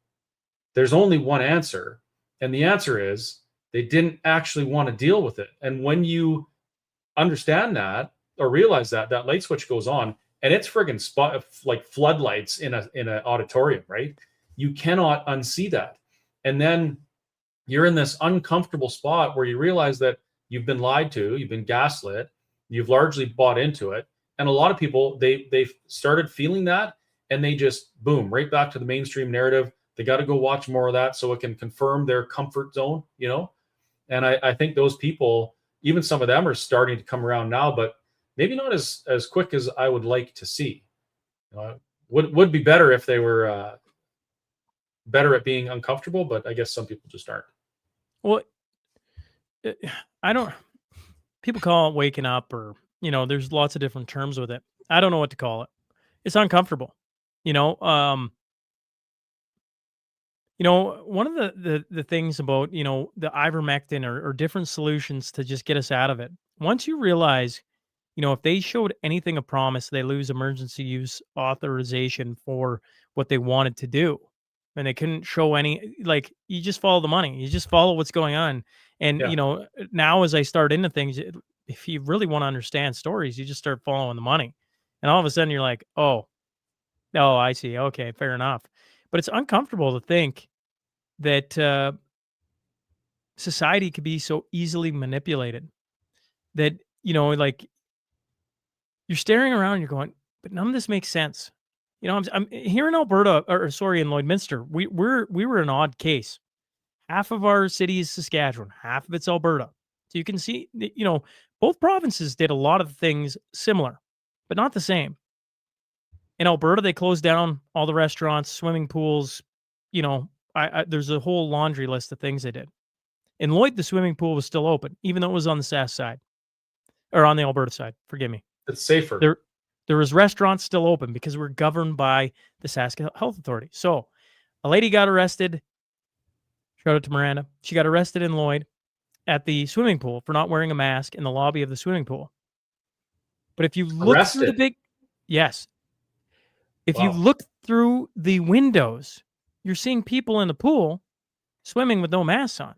There's only one answer. And the answer is they didn't actually want to deal with it. And when you understand that or realize that, that light switch goes on, and it's friggin' spot like floodlights in an auditorium, right? You cannot unsee that. And then you're in this uncomfortable spot where you realize that you've been lied to, you've been gaslit, you've largely bought into it. And a lot of people, they've started feeling that, and they just boom right back to the mainstream narrative. They got to go watch more of that so it can confirm their comfort zone, And I think those people, even some of them, are starting to come around now, but maybe not as quick as I would like to see. Would be better if they were better at being uncomfortable, but I guess some people just aren't. Well, uh, I don't. People call it waking up, or there's lots of different terms with it. I don't know what to call it. It's uncomfortable. You know, um, one of the things about the ivermectin or different solutions to just get us out of it. Once you realize, if they showed anything of promise, they lose emergency use authorization for what they wanted to do. And they couldn't show any, like, you just follow the money. You just follow what's going on. And, Yeah, now as I start into things, if you really want to understand stories, you just start following the money. And all of a sudden you're like, oh, I see. Okay, fair enough. But it's uncomfortable to think that society could be so easily manipulated that, like, you're staring around and you're going, but none of this makes sense. I'm here in Alberta, or sorry, in Lloydminster. We were an odd case. Half of our city is Saskatchewan, half of it's Alberta. So you can see, both provinces did a lot of things similar, but not the same. In Alberta, they closed down all the restaurants, swimming pools. There's a whole laundry list of things they did. In Lloyd, the swimming pool was still open, even though it was on the Sask side or on the Alberta side. Forgive me. it's safer. There was restaurants still open because we're governed by the Sask Health Authority. So a lady got arrested. Shout out to Miranda. She got arrested in Lloyd at the swimming pool for not wearing a mask in the lobby of the swimming pool. But if you look through Arrested. yes, if you Wow. look through the windows, you're seeing people in the pool swimming with no masks on.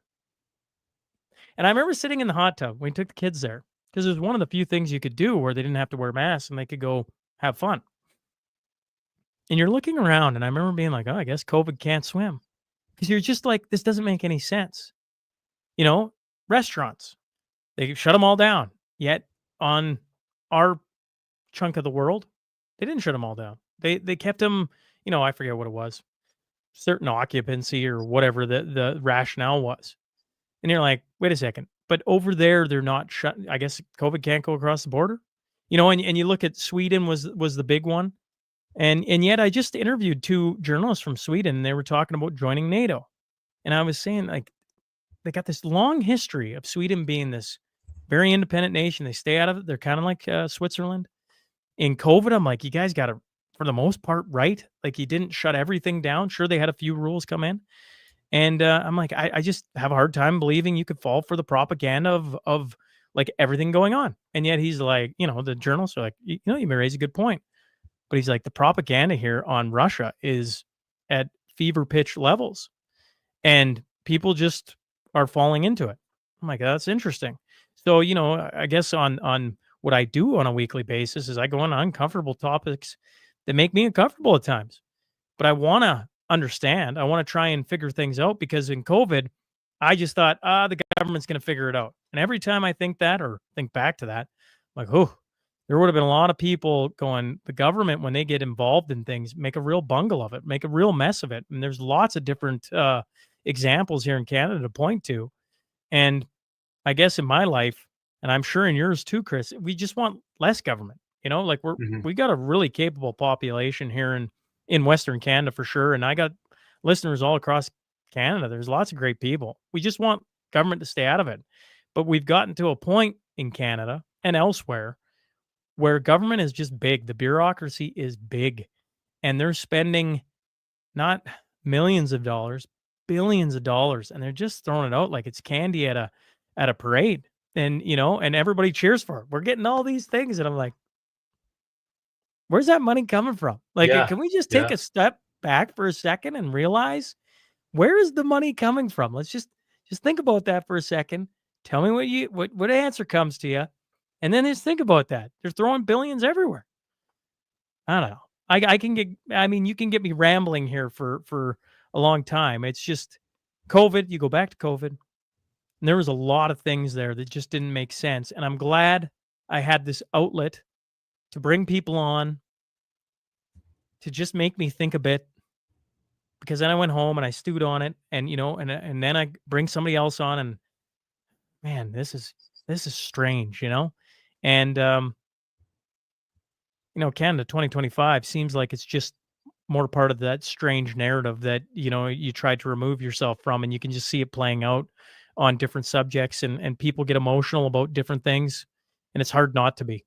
And I remember sitting in the hot tub when we took the kids there, because it was one of the few things you could do where they didn't have to wear masks and they could go have fun. And you're looking around, and I remember being like, oh, I guess COVID can't swim. Because you're just like, this doesn't make any sense. Restaurants, they shut them all down. Yet on our chunk of the world, they didn't shut them all down. They kept them, I forget what it was, certain occupancy or whatever the rationale was. And you're like, wait a second. But over there, they're not shut. I guess COVID can't go across the border. And you look at Sweden was the big one. And yet I just interviewed two journalists from Sweden, and they were talking about joining NATO. And I was saying, like, they got this long history of Sweden being this very independent nation. They stay out of it. They're kind of like Switzerland. In COVID, I'm like, you guys got it for the most part right. Like, you didn't shut everything down. Sure, they had a few rules come in. And I'm like, I just have a hard time believing you could fall for the propaganda of like everything going on. And yet he's like, the journalists are like, you may raise a good point. But he's like, the propaganda here on Russia is at fever pitch levels, and people just are falling into it. I'm like, that's interesting. So, I guess on what I do on a weekly basis is I go on uncomfortable topics that make me uncomfortable at times. But I want to understand. I want to try and figure things out, because in COVID, I just thought, the government's going to figure it out. And every time I think that or think back to that, I'm like, oh, there would have been a lot of people going, the government, when they get involved in things, make a real bungle of it, make a real mess of it. And there's lots of different examples here in Canada to point to. And I guess in my life, and I'm sure in yours too, Chris, we just want less government. Like Mhm. we got a really capable population here in Western Canada for sure. And I got listeners all across Canada. There's lots of great people. We just want government to stay out of it. But we've gotten to a point in Canada and elsewhere where government is just big. The bureaucracy is big, and they're spending not millions of dollars, billions of dollars, and they're just throwing it out like it's candy at a parade. And and everybody cheers for it. We're getting all these things, and I'm like, where's that money coming from? Like, Yeah. can we just take Yeah. a step back for a second and realize, where is the money coming from? Let's just think about that for a second. Tell me what answer comes to you, and then just think about that. They're throwing billions everywhere. I don't know. I can get. I mean, you can get me rambling here for a long time. It's just COVID. You go back to COVID, and there was a lot of things there that just didn't make sense. And I'm glad I had this outlet to bring people on to just make me think a bit. Because then I went home and I stewed on it, and and then I bring somebody else on, and man, this is strange. And Canada 2025 seems like it's just more part of that strange narrative that, you try to remove yourself from, and you can just see it playing out on different subjects, and people get emotional about different things, and it's hard not to be.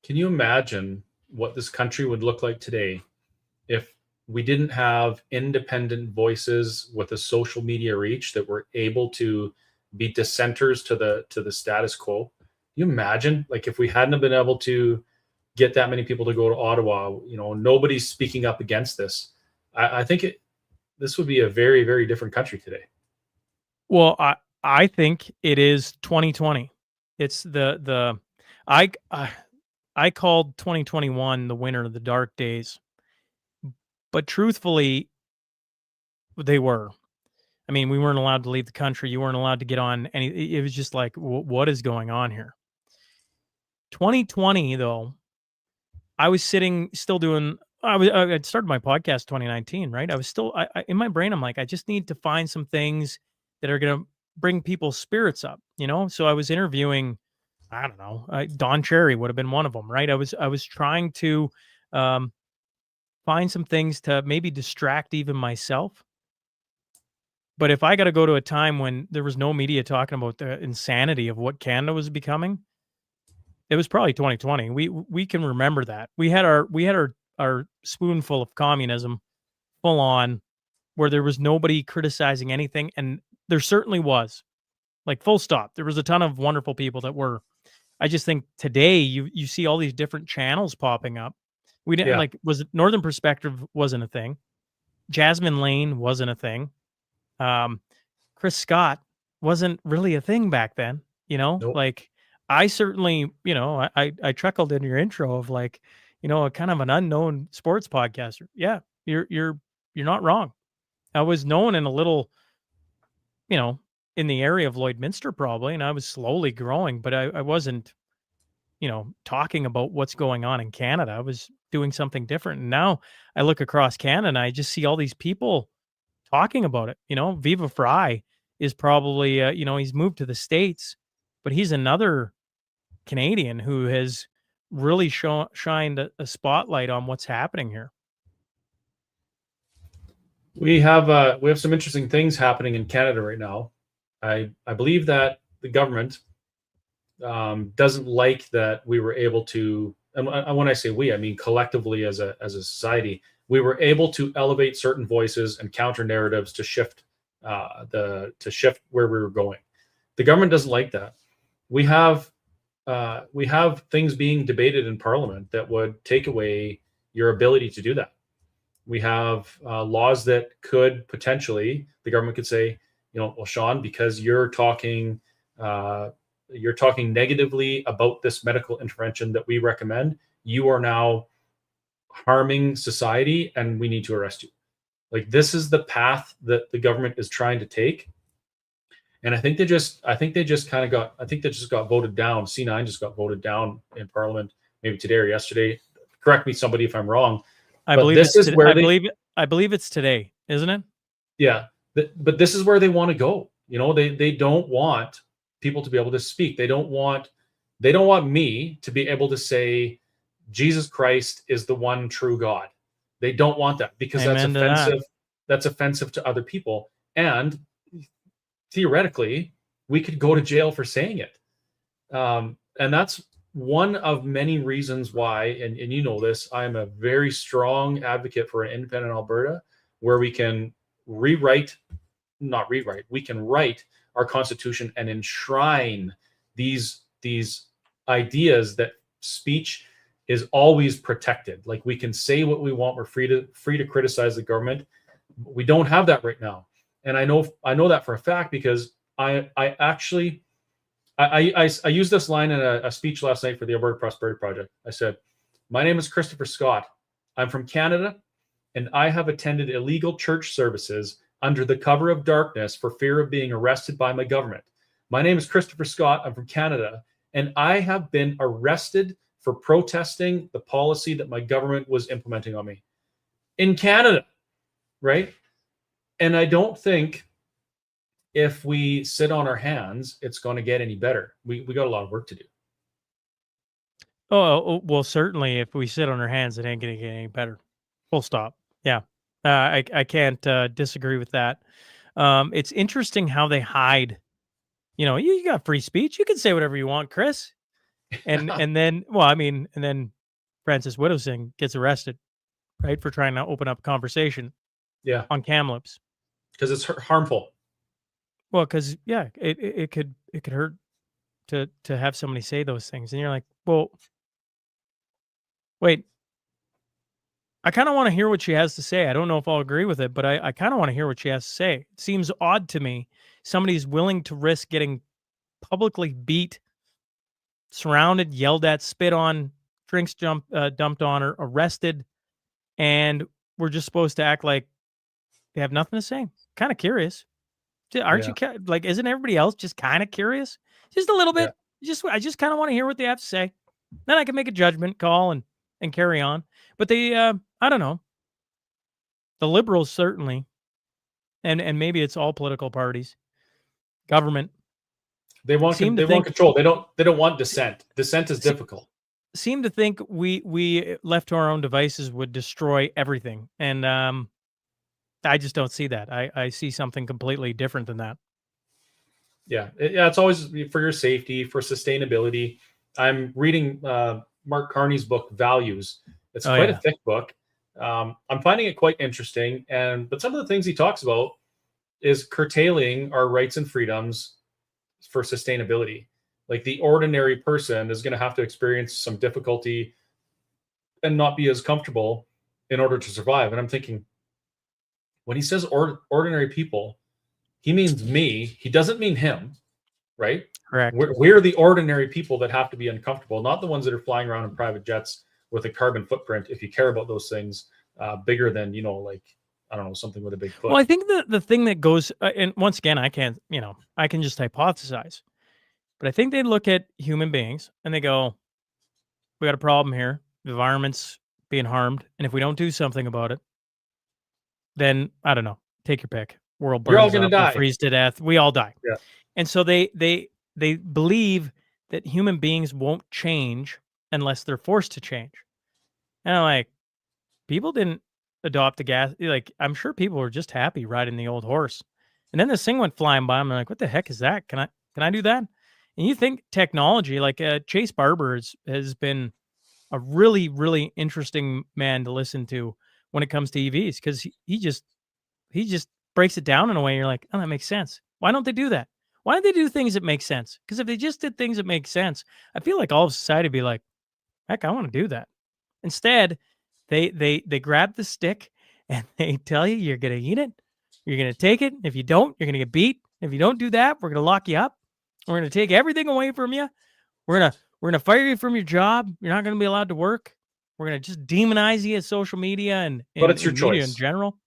Can you imagine what this country would look like today if we didn't have independent voices with a social media reach that were able to be dissenters to the status quo? Can you imagine, like, if we hadn't been able to get that many people to go to Ottawa, nobody's speaking up against this. I think this would be a very, very different country today. Well, I think it is 2020. It's the I I I called 2021 the winter of the dark days, but truthfully, they were. I mean, we weren't allowed to leave the country. You weren't allowed to get on any. It was just like, what is going on here? 2020, though, I was sitting still doing. I'd started my podcast 2019, right? I was still in my brain. I'm like, I just need to find some things that are going to bring people's spirits up, So I was interviewing. I don't know. Don Cherry would have been one of them, right? I was trying to um, find some things to maybe distract even myself. But if I got to go to a time when there was no media talking about the insanity of what Canada was becoming, it was probably 2020. We can remember that. We had our spoonful of communism full on, where there was nobody criticizing anything, and there certainly was. Like, full stop. There was a ton of wonderful people that were. I just think today you see all these different channels popping up. We didn't, Yeah. like, was it Northern Perspective wasn't a thing. Jasmine Lane wasn't a thing. Um, Chris Scott wasn't really a thing back then, Nope. Like, I certainly, I chuckled in your intro of, like, a kind of an unknown sports podcaster. Yeah, you're not wrong. I was known in a little, you know, in the area of Lloydminster probably, and I was slowly growing, but I wasn't, talking about what's going on in Canada. I was doing something different. And now I look across Canada and I just see all these people talking about it. Viva Fry is probably, he's moved to the States, but he's another Canadian who has really shined a spotlight on what's happening here. We have some interesting things happening in Canada right now. I believe that the government doesn't like that we were able to, and when I say we, I mean collectively as a society, we were able to elevate certain voices and counter narratives to shift where we were going. The government doesn't like that. We have things being debated in Parliament that would take away your ability to do that. We have laws that could potentially, the government could say, well, Shaun, because you're talking negatively about this medical intervention that we recommend, you are now harming society and we need to arrest you. Like, this is the path that the government is trying to take. And I think they just got voted down. C9 just got voted down in Parliament, maybe today or yesterday. Correct me, somebody, if I'm wrong. I But believe this it's is today. where I believe it's today, isn't it? yeah, but this is where they want to go. They don't want people to be able to speak. They don't want me to be able to say Jesus Christ is the one true God. They don't want that because that's Amen to that. offensive. That's offensive to other people. And theoretically, we could go to jail for saying it. And that's one of many reasons why, and you know this, I'm a very strong advocate for an independent Alberta where we can rewrite, not rewrite, we can write our constitution and enshrine these ideas that speech is always protected. Like, we can say what we want. We're free to criticize the government. We don't have that right now. And I know that for a fact because I actually I used this line in a speech last night for the Alberta Prosperity Project. I said, "My name is Christopher Scott. I'm from Canada, and I have attended illegal church services under the cover of darkness for fear of being arrested by my government. My name is Christopher Scott. I'm from Canada, and I have been arrested for protesting the policy that my government was implementing on me in Canada." Right? And I don't think if we sit on our hands, it's going to get any better. We got a lot of work to do. Oh, well, certainly if we sit on our hands, it ain't gonna get any better. Full stop. Yeah. I can't disagree with that. It's interesting how they hide. You got free speech. You can say whatever you want, Chris. And then, well, I mean, and then Francis Widowsing gets arrested, right, for trying to open up a conversation Yeah, on Kamloops. because it's harmful. Well, because yeah, it could hurt to have somebody say those things, and you're like, well, wait, I kind of want to hear what she has to say. I don't know if I'll agree with it, but I kind of want to hear what she has to say. It seems odd to me. Somebody's willing to risk getting publicly beat, surrounded, yelled at, spit on, dumped on her, arrested, and we're just supposed to act like they have nothing to say. Kind of curious. Aren't you Yeah, like? Isn't everybody else just kind of curious? Just a little yeah. bit. I just kind of want to hear what they have to say. Then I can make a judgment call and carry on. But they, I don't know. The liberals certainly, and maybe it's all political parties, government seem to They want think control. They don't want dissent. Dissent is se- difficult. seem to think we left to our own devices would destroy everything, and I just don't see that. I see something completely different than that. Yeah, yeah. It's always for your safety, for sustainability. I'm reading Mark Carney's book Values. It's Oh quite a yeah, thick book. I'm finding it quite interesting, but some of the things he talks about is curtailing our rights and freedoms for sustainability. Like the ordinary person is going to have to experience some difficulty and not be as comfortable in order to survive. And I'm thinking, when he says ordinary people, he means me. He doesn't mean him, right? correct. We're the ordinary people that have to be uncomfortable, not the ones that are flying around in private jets with a carbon footprint. If you care about those things, bigger than like I don't know, something with a big Well, foot. I think the thing that goes, and once again, I can't, I can just hypothesize, but I think they look at human beings and they go, we got a problem here. The environment's being harmed, and if we don't do something about it, then I don't know. Take your pick. World You're all burns going to up. We die. freeze to death. We all die. Yeah. And so they believe that human beings won't change unless they're forced to change. And I'm like, people didn't adopt the gas. Like, I'm sure people were just happy riding the old horse. And then this thing went flying by. I'm like, what the heck is that? Can I do that? And you think technology, like Chase Barber has been a really, really interesting man to listen to when it comes to EVs because he just breaks it down in a way you're like, oh, that makes sense. Why don't they do that? Why don't they do things that make sense? Because if they just did things that make sense, I feel like all of society would be like, heck, I want to do that. Instead, they grab the stick and they tell you you're gonna eat it, you're gonna take it. If you don't, you're gonna get beat. If you don't do that, we're gonna lock you up. We're gonna take everything away from you. We're gonna fire you from your job. You're not gonna be allowed to work. We're gonna just demonize you at social media and But it's your media in choice. general.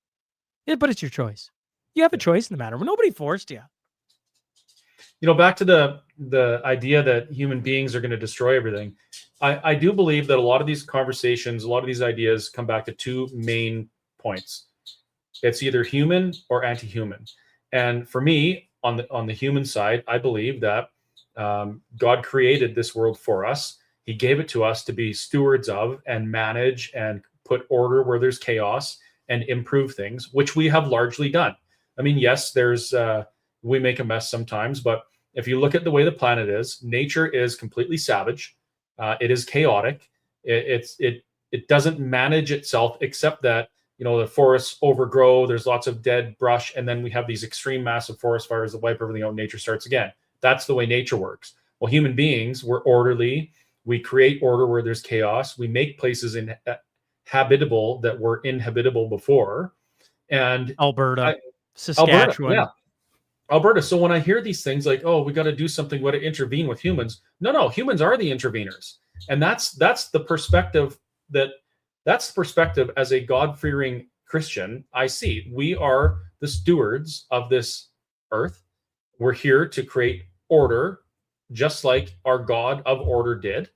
Yeah, but it's your choice. You have a Yeah. choice in the matter. Nobody forced you. Back to the idea that human beings are going to destroy everything. I do believe that a lot of these conversations, a lot of these ideas come back to two main points. It's either human or anti-human. And for me, on the human side, I believe that God created this world for us. He gave it to us to be stewards of and manage and put order where there's chaos and improve things, which we have largely done. I mean, yes, there's we make a mess sometimes, but if you look at the way the planet is, nature is completely savage. It is chaotic. It doesn't manage itself, except that the forests overgrow. There's lots of dead brush, and then we have these extreme massive forest fires that wipe everything out. Nature starts again. That's the way nature works. Well, human beings, we're orderly. We create order where there's chaos. We make places habitable that were inhabitable before. And Alberta, Alberta, yeah, Saskatchewan. Alberta. So when I hear these things like, "Oh, we got to do something, we got to intervene with humans," no, humans are the interveners, and that's the perspective that that's the perspective as a God-fearing Christian. I see we are the stewards of this earth. We're here to create order, just like our God of order did,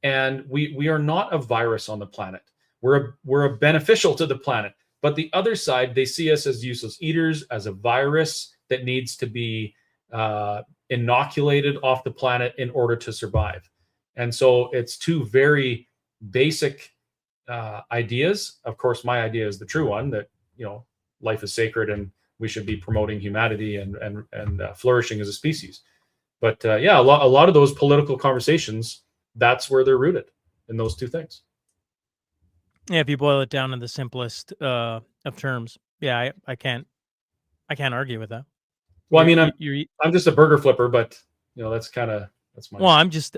and we are not a virus on the planet. We're a beneficial to the planet. But the other side, they see us as useless eaters, as a virus that needs to be inoculated off the planet in order to survive. And so it's two very basic ideas. Of course, my idea is the true one, that life is sacred and we should be promoting humanity and flourishing as a species. But yeah, a lot of those political conversations, that's where they're rooted, in those two things. Yeah, if you boil it down to the simplest of terms, yeah, I can't argue with that. Well, I mean, You're I'm just a burger flipper, but that's my. well, I'm just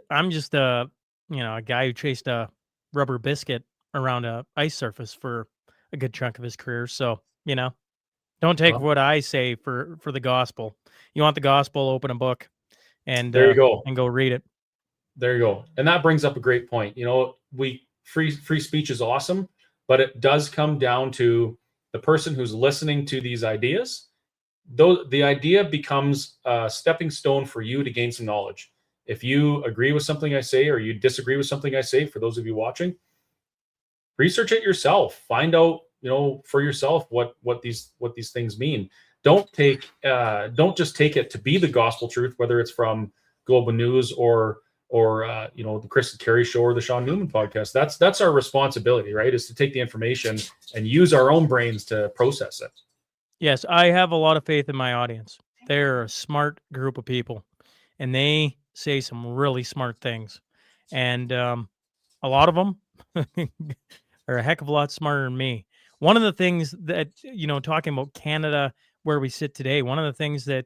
a a guy who chased a rubber biscuit around a ice surface for a good chunk of his career. So don't take Well, what I say for the gospel. You want the gospel? Open a book there you go. and go read it. There you go. And that brings up a great point. We free speech is awesome, but it does come down to the person who's listening to these ideas. Though the idea becomes a stepping stone for you to gain some knowledge. If you agree with something I say or you disagree with something I say, for those of you watching, research it yourself. Find out, for yourself what these things mean. Don't just take it to be the gospel truth, whether it's from Global News or the Chris and Carey show or the Shaun Newman podcast. That's our responsibility, right? Is to take the information and use our own brains to process it. Yes, I have a lot of faith in my audience. They're a smart group of people, and they say some really smart things. And a lot of them are a heck of a lot smarter than me. One of the things that, talking about Canada, where we sit today, one of the things that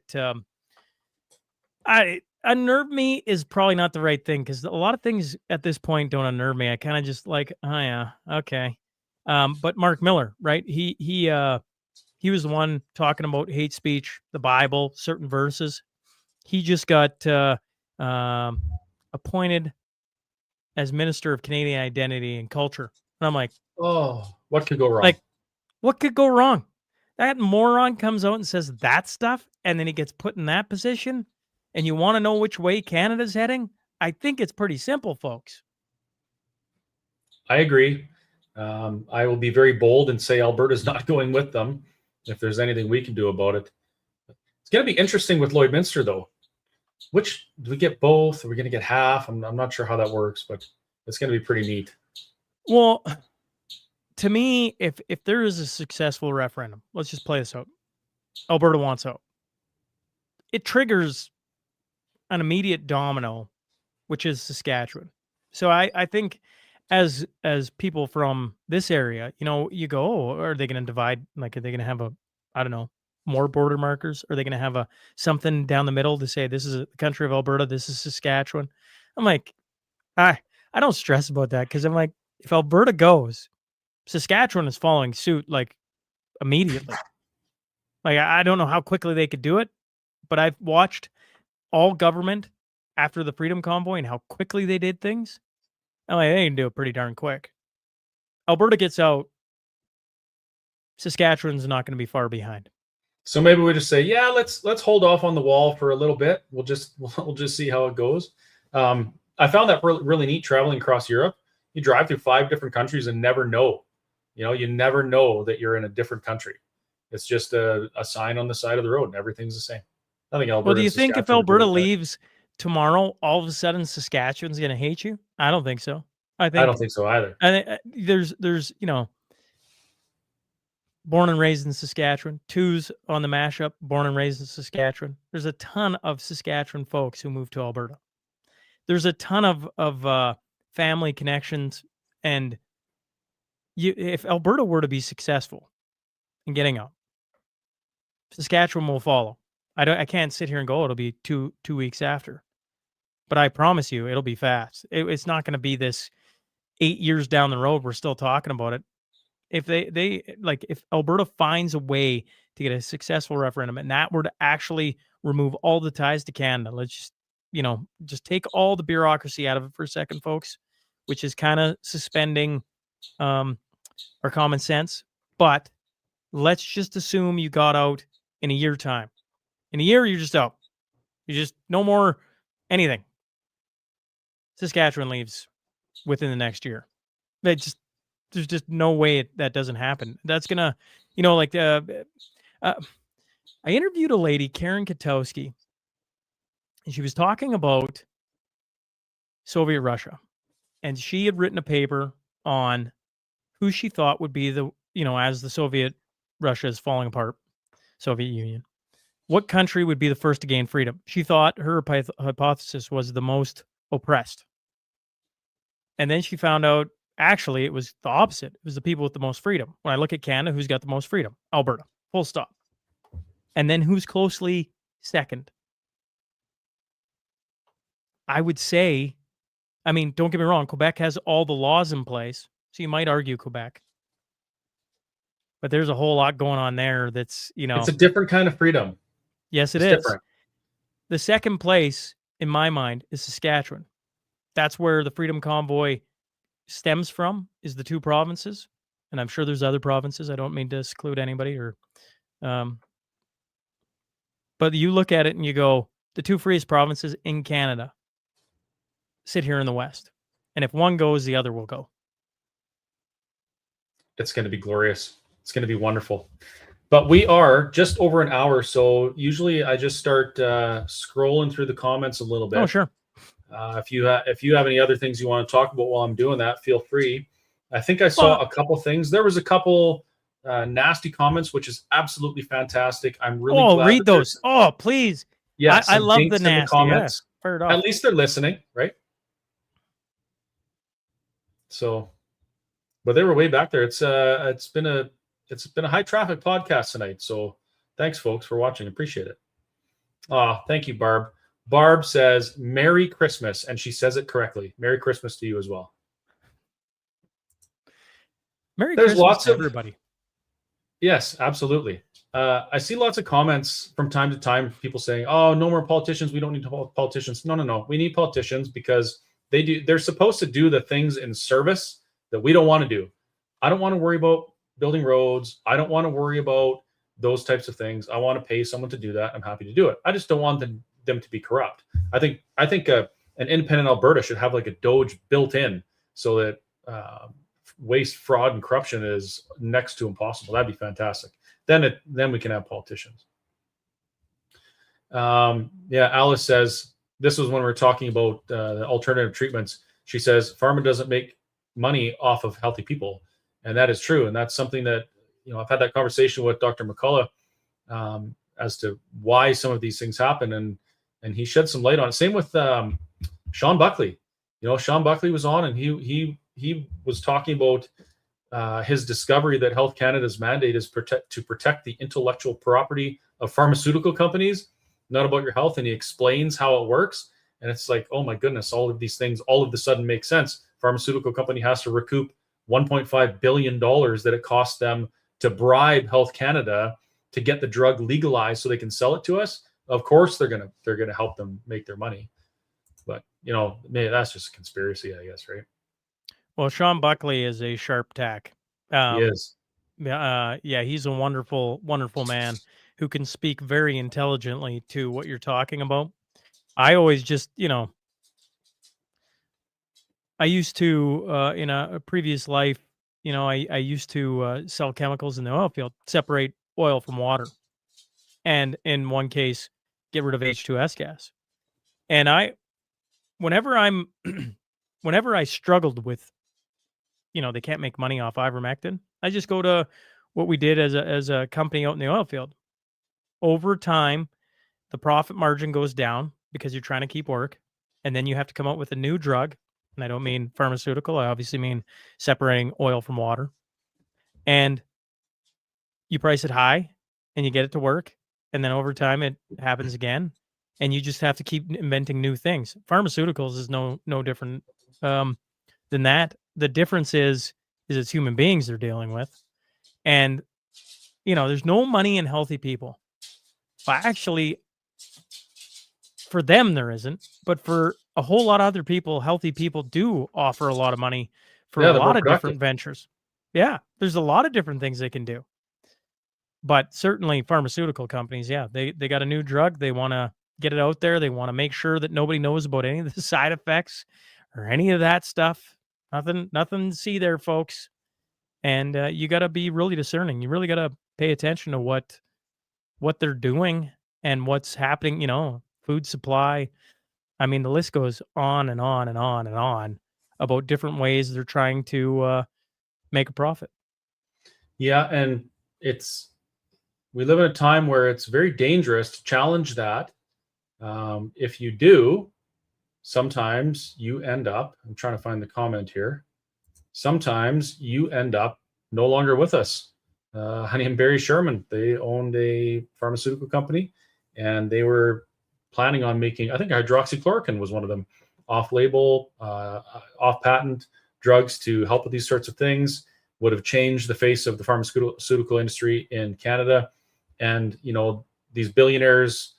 unnerve me is probably not the right thing, because a lot of things at this point don't unnerve me. I kind of just like, oh yeah, okay. But Mark Miller, right? He was the one talking about hate speech, the Bible, certain verses. He just got appointed as Minister of Canadian Identity and Culture. And I'm like, oh, what could go wrong? Like, what could go wrong? That moron comes out and says that stuff, and then he gets put in that position, and you want to know which way Canada's heading? I think it's pretty simple, folks. I agree. I will be very bold and say Alberta's not going with them if there's anything we can do about it. It's going to be interesting with Lloydminster, though. Which do we get both? Are we going to get half? I'm not sure how that works, but it's going to be pretty neat. Well, to me, if there is a successful referendum, let's just play this out. Alberta wants out. It triggers an immediate domino, which is Saskatchewan. So I think as people from this area, you go, oh, are they going to divide? Like, are they going to have I don't know, more border markers? Are they going to have something down the middle to say this is the country of Alberta, this is Saskatchewan? I'm like, I don't stress about that, because I'm like, if Alberta goes, Saskatchewan is following suit like immediately. Like, I don't know how quickly they could do it, but I've watched all government after the Freedom Convoy and how quickly they did things. I'm like, they can do it pretty darn quick. Alberta gets out, Saskatchewan's not going to be far behind. So maybe we just say, yeah, let's hold off on the wall for a little bit. We'll just see how it goes. I found that really neat traveling across Europe. You drive through 5 different countries and never know. You never know that you're in a different country. It's just a sign on the side of the road, and everything's the same. I think Alberta. Well, do you think if Alberta leaves tomorrow, all of a sudden Saskatchewan's going to hate you? I don't think so. I don't think so either. I think there's born and raised in Saskatchewan. Two's on the mashup, born and raised in Saskatchewan. There's a ton of Saskatchewan folks who moved to Alberta. There's a ton of family connections, and if Alberta were to be successful in getting up, Saskatchewan will follow. I can't sit here and go, it'll be two weeks after, but I promise you it'll be fast. It's not going to be this 8 years down the road we're still talking about it. If if Alberta finds a way to get a successful referendum, and that were to actually remove all the ties to Canada, let's just just take all the bureaucracy out of it for a second, folks, which is kind of suspending our common sense. But let's just assume you got out in a year time. In a year, you're just out. You just no more anything. Saskatchewan leaves within the next year. There's just no way that doesn't happen. That's gonna, I interviewed a lady, Karen Katowski, and she was talking about Soviet Russia, and she had written a paper on who she thought would be the, as the Soviet Russia is falling apart, Soviet Union, what country would be the first to gain freedom? She thought her hypothesis was the most oppressed. And then she found out actually it was the opposite. It was the people with the most freedom. When I look at Canada, who's got the most freedom? Alberta. Full stop. And then who's closely second? I would say, I mean, don't get me wrong, Quebec has all the laws in place. So you might argue Quebec. But there's a whole lot going on there that's, It's a different kind of freedom. Yes, it it's is. Different. The second place, in my mind, is Saskatchewan. That's where the Freedom Convoy stems from, is the two provinces. And I'm sure there's other provinces. I don't mean to exclude anybody but you look at it and you go, the two freest provinces in Canada sit here in the West. And if one goes, the other will go. It's going to be glorious. It's going to be wonderful. But we are just over an hour. So usually I just start scrolling through the comments a little bit. Oh, sure. If you have any other things you want to talk about while I'm doing that, feel free. I think I saw a couple things. There was a couple nasty comments, which is absolutely fantastic. I'm really glad. Read those. Oh, please. Yeah, I love the nasty comments. Yeah, at least they're listening, right? So, but they were way back there. It's been a high traffic podcast tonight. So thanks, folks, for watching. Appreciate it. Thank you, Barb. Barb says Merry Christmas, and she says it correctly. Merry Christmas to you as well. There's Christmas lots to everybody. Yes, absolutely. I see lots of comments from time to time, people saying, "Oh, no more politicians. We don't need politicians." No. We need politicians because they're supposed to do the things in service that we don't want to do. I don't want to worry about building roads. I don't want to worry about those types of things. I want to pay someone to do that. I'm happy to do it. I just don't want them to be corrupt. I think an independent Alberta should have like a Doge built in so that waste, fraud, and corruption is next to impossible. That'd be fantastic. Then we can have politicians. Alice says, this was when we were talking about the alternative treatments. She says, pharma doesn't make money off of healthy people. And that is true. And that's something that, I've had that conversation with Dr. McCullough as to why some of these things happen. And he shed some light on it. Same with Sean Buckley. Sean Buckley was on and he was talking about his discovery that Health Canada's mandate is to protect the intellectual property of pharmaceutical companies, not about your health. And he explains how it works. And it's like, oh my goodness, all of these things all of a sudden make sense. Pharmaceutical company has to recoup $1.5 billion that it costs them to bribe Health Canada to get the drug legalized so they can sell it to us. Of course, they're gonna help them make their money. But maybe that's just a conspiracy, I guess, right? Well, Sean Buckley is a sharp tack. He is. He's a wonderful, wonderful man who can speak very intelligently to what you're talking about. I always just, I used to, in a previous life, I used to sell chemicals in the oil field, separate oil from water. And in one case, get rid of H2S gas. And whenever I struggled with, they can't make money off ivermectin, I just go to what we did as a company out in the oil field. Over time, the profit margin goes down because you're trying to keep work. And then you have to come out with a new drug. And I don't mean pharmaceutical. I obviously mean separating oil from water. And you price it high and you get it to work. And then over time, it happens again. And you just have to keep inventing new things. Pharmaceuticals is no different than that. The difference is it's human beings they're dealing with. And, there's no money in healthy people. Well, actually, for them, there isn't. But for a whole lot of other people, healthy people do offer a lot of money for a lot of different ventures. Yeah, there's a lot of different things they can do. But certainly pharmaceutical companies, they got a new drug. They want to get it out there. They want to make sure that nobody knows about any of the side effects or any of that stuff. Nothing to see there, folks. And you got to be really discerning. You really got to pay attention to what they're doing and what's happening, food supply. I mean, the list goes on and on and on and on about different ways they're trying to make a profit. Yeah, and we live in a time where it's very dangerous to challenge that. If you do, sometimes you end up, I'm trying to find the comment here. Sometimes you end up no longer with us. Honey and Barry Sherman, they owned a pharmaceutical company, and they were planning on making, I think hydroxychloroquine was one of them, off-label, off-patent drugs to help with these sorts of things. Would have changed the face of the pharmaceutical industry in Canada. And, these billionaires,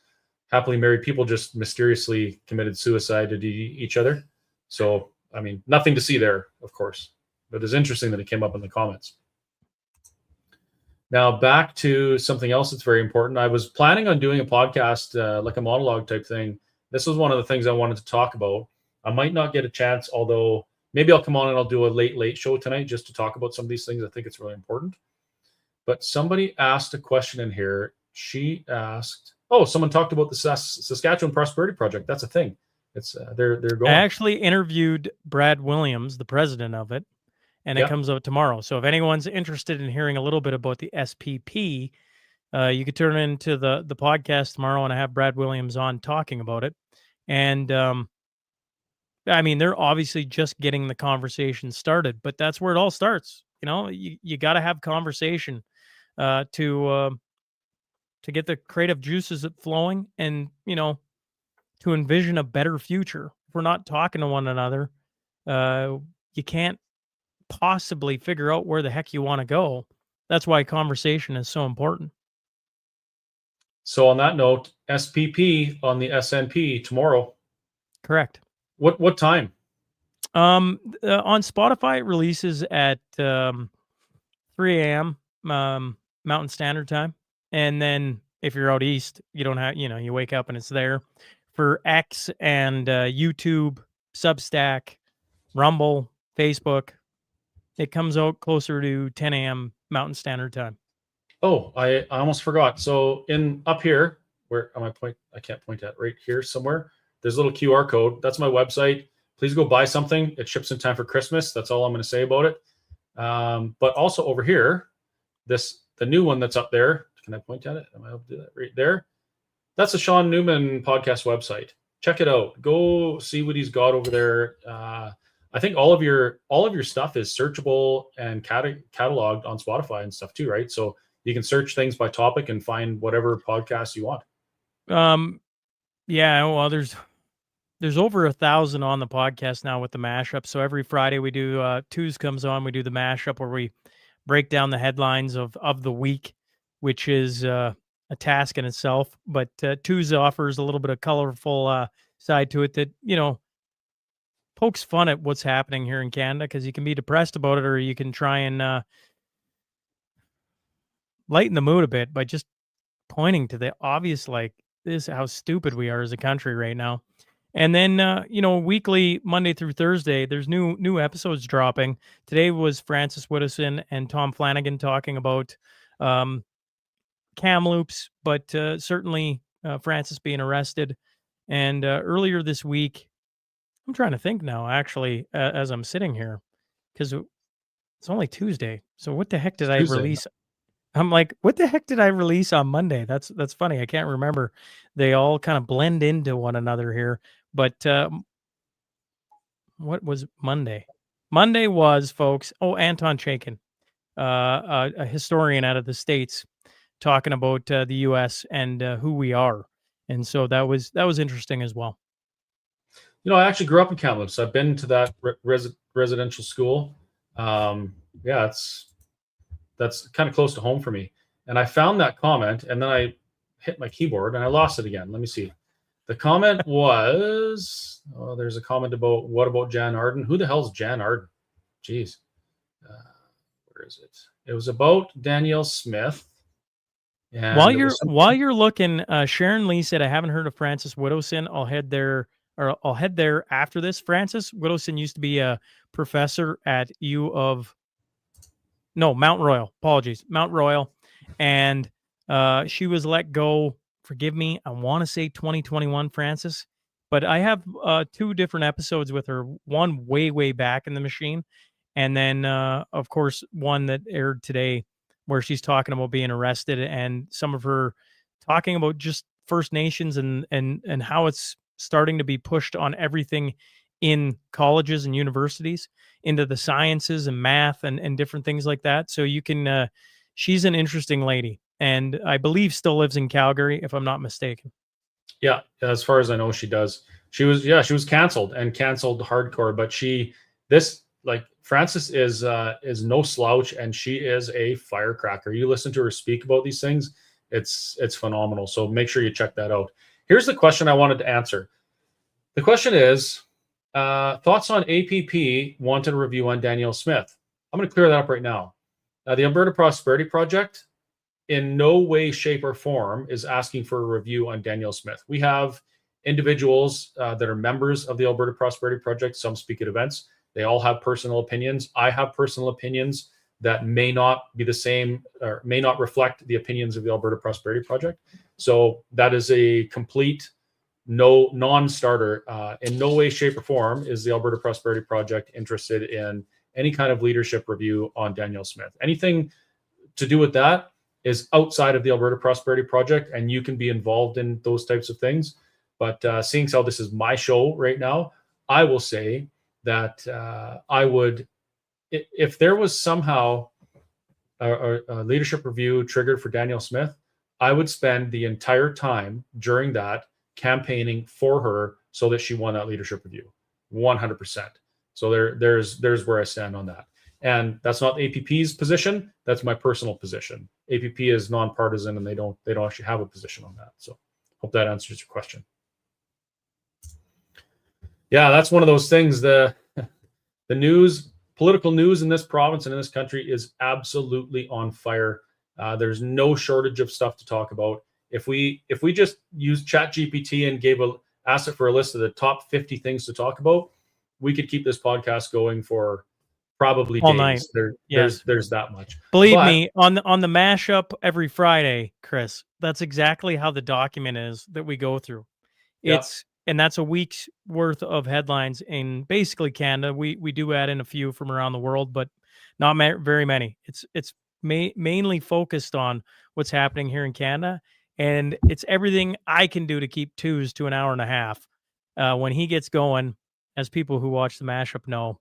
happily married people just mysteriously committed suicide to each other. So, I mean, nothing to see there, of course, but it's interesting that it came up in the comments. Now, back to something else that's very important. I was planning on doing a podcast, like a monologue type thing. This was one of the things I wanted to talk about. I might not get a chance, although maybe I'll come on and I'll do a late show tonight just to talk about some of these things. I think it's really important. But somebody asked a question in here. She asked, someone talked about the Saskatchewan Prosperity Project. That's a thing. It's they're going. I actually interviewed Brad Williams, the president of it, and it comes out tomorrow. So if anyone's interested in hearing a little bit about the SPP, you could turn into the podcast tomorrow, and I have Brad Williams on talking about it. And I mean, they're obviously just getting the conversation started, but that's where it all starts. You got to have conversation to get the creative juices flowing, and to envision a better future. If we're not talking to one another, you can't possibly figure out where the heck you want to go. That's why conversation is so important. So on that note, SPP on the SNP tomorrow. Correct. What time? On Spotify, it releases at 3 a.m. Mountain Standard Time, and then if you're out east, you don't have, you wake up and it's there. For X and YouTube, Substack, Rumble, Facebook, it comes out closer to 10 a.m. Mountain Standard Time. Oh, I almost forgot. So up here, where am I point? I can't point at right here somewhere. There's a little QR code. That's my website. Please go buy something. It ships in time for Christmas. That's all I'm going to say about it. But also over here, the new one that's up there. Can I point at it? Am I able to do that right there? That's the Shaun Newman podcast website. Check it out. Go see what he's got over there. I think all of your stuff is searchable and cataloged on Spotify and stuff too, right? So you can search things by topic and find whatever podcast you want. Yeah. Well, there's over 1,000 on the podcast now with the mashup. So every Friday we do Tues comes on. We do the mashup where we break down the headlines of the week, which is a task in itself. But Tues offers a little bit of colorful side to it that pokes fun at what's happening here in Canada, because you can be depressed about it, or you can try and lighten the mood a bit by just pointing to the obvious, like this, how stupid we are as a country right now. And then, weekly, Monday through Thursday, there's new episodes dropping. Today was Francis Widdowson and Tom Flanagan talking about Kamloops, but certainly Francis being arrested. And earlier this week, I'm trying to think now, actually, as I'm sitting here, because it's only Tuesday. So what the heck did I release? I'm like, what the heck did I release on Monday? That's funny. I can't remember. They all kind of blend into one another here. But what was Monday? Monday was, folks, Anton Chaikin, a historian out of the States, talking about the U.S. and who we are. And so that was interesting as well. I actually grew up in Kamloops. I've been to that residential school. That's kind of close to home for me. And I found that comment, and then I hit my keyboard and I lost it again. Let me see. The comment was, there's a comment about, what about Jan Arden? Who the hell's Jan Arden? Jeez. Where is it? It was about Danielle Smith. And while you're looking, Sharon Lee said, I haven't heard of Francis Widdowson. I'll head there after this. Francis Widdowson used to be a professor at Mount Royal. Apologies, Mount Royal. And she was let go, forgive me, I want to say 2021, Francis. But I have 2 different episodes with her, one way back in the machine, And then, of course, one that aired today where she's talking about being arrested and some of her talking about just First Nations and how it's starting to be pushed on everything in colleges and universities into the sciences and math and different things like that. So you can, she's an interesting lady, and I believe still lives in Calgary, if I'm not mistaken. Yeah, as far as I know, she does. She was canceled and canceled hardcore, but this like Frances is no slouch, and she is a firecracker. You listen to her speak about these things, it's phenomenal. So make sure you check that out. Here's the question I wanted to answer. The question is, thoughts on APP wanted a review on Danielle Smith. I'm going to clear that up right now. The Alberta Prosperity Project in no way, shape, or form is asking for a review on Danielle Smith. We have individuals that are members of the Alberta Prosperity Project. Some speak at events. They all have personal opinions. I have personal opinions that may not be the same or may not reflect the opinions of the Alberta Prosperity Project. So that is a complete non-starter. In no way, shape, or form is the Alberta Prosperity Project interested in any kind of leadership review on Danielle Smith. Anything to do with that is outside of the Alberta Prosperity Project, and you can be involved in those types of things. But seeing how this is my show right now, I will say that I would, if there was somehow a leadership review triggered for Danielle Smith, I would spend the entire time during that campaigning for her so that she won that leadership review, 100%. So there's where I stand on that. And that's not APP's position. That's my personal position. APP is nonpartisan, and they don't actually have a position on that. So hope that answers your question. Yeah, that's one of those things. The political news in this province and in this country is absolutely on fire. There's no shortage of stuff to talk about. If we just use ChatGPT and asked it for a list of the top 50 things to talk about, we could keep this podcast going for probably all days. Night. There's that much. Believe me, on the mashup every Friday, Chris, that's exactly how the document is that we go through. And that's a week's worth of headlines in basically Canada. We do add in a few from around the world, but not very many. It's mainly focused on what's happening here in Canada, and it's everything I can do to keep twos to an hour and a half. When he gets going, as people who watch the mashup know,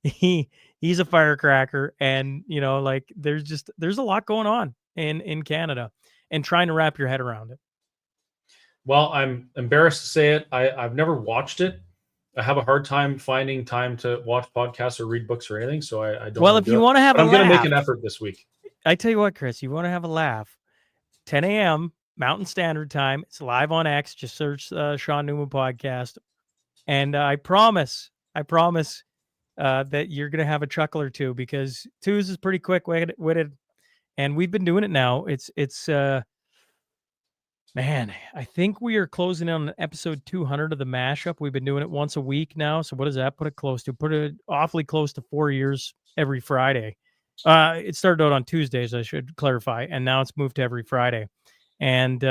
he's a firecracker, and like there's a lot going on in Canada, and trying to wrap your head around it. Well, I'm embarrassed to say it. I've never watched it. I have a hard time finding time to watch podcasts or read books or anything, so I don't. Well, if you want to have a laugh, I'm going to make an effort this week. I tell you what, Chris, you want to have a laugh. 10 a.m. Mountain Standard Time. It's live on X. Just search Shaun Newman podcast, and I promise that you're going to have a chuckle or two, because twos is pretty quick-witted, and we've been doing it now. It's man, I think we are closing in on episode 200 of the mashup. We've been doing it once a week now. So what does that put it close to? Put it awfully close to 4 years every Friday. It started out on Tuesdays, I should clarify, and now it's moved to every Friday. And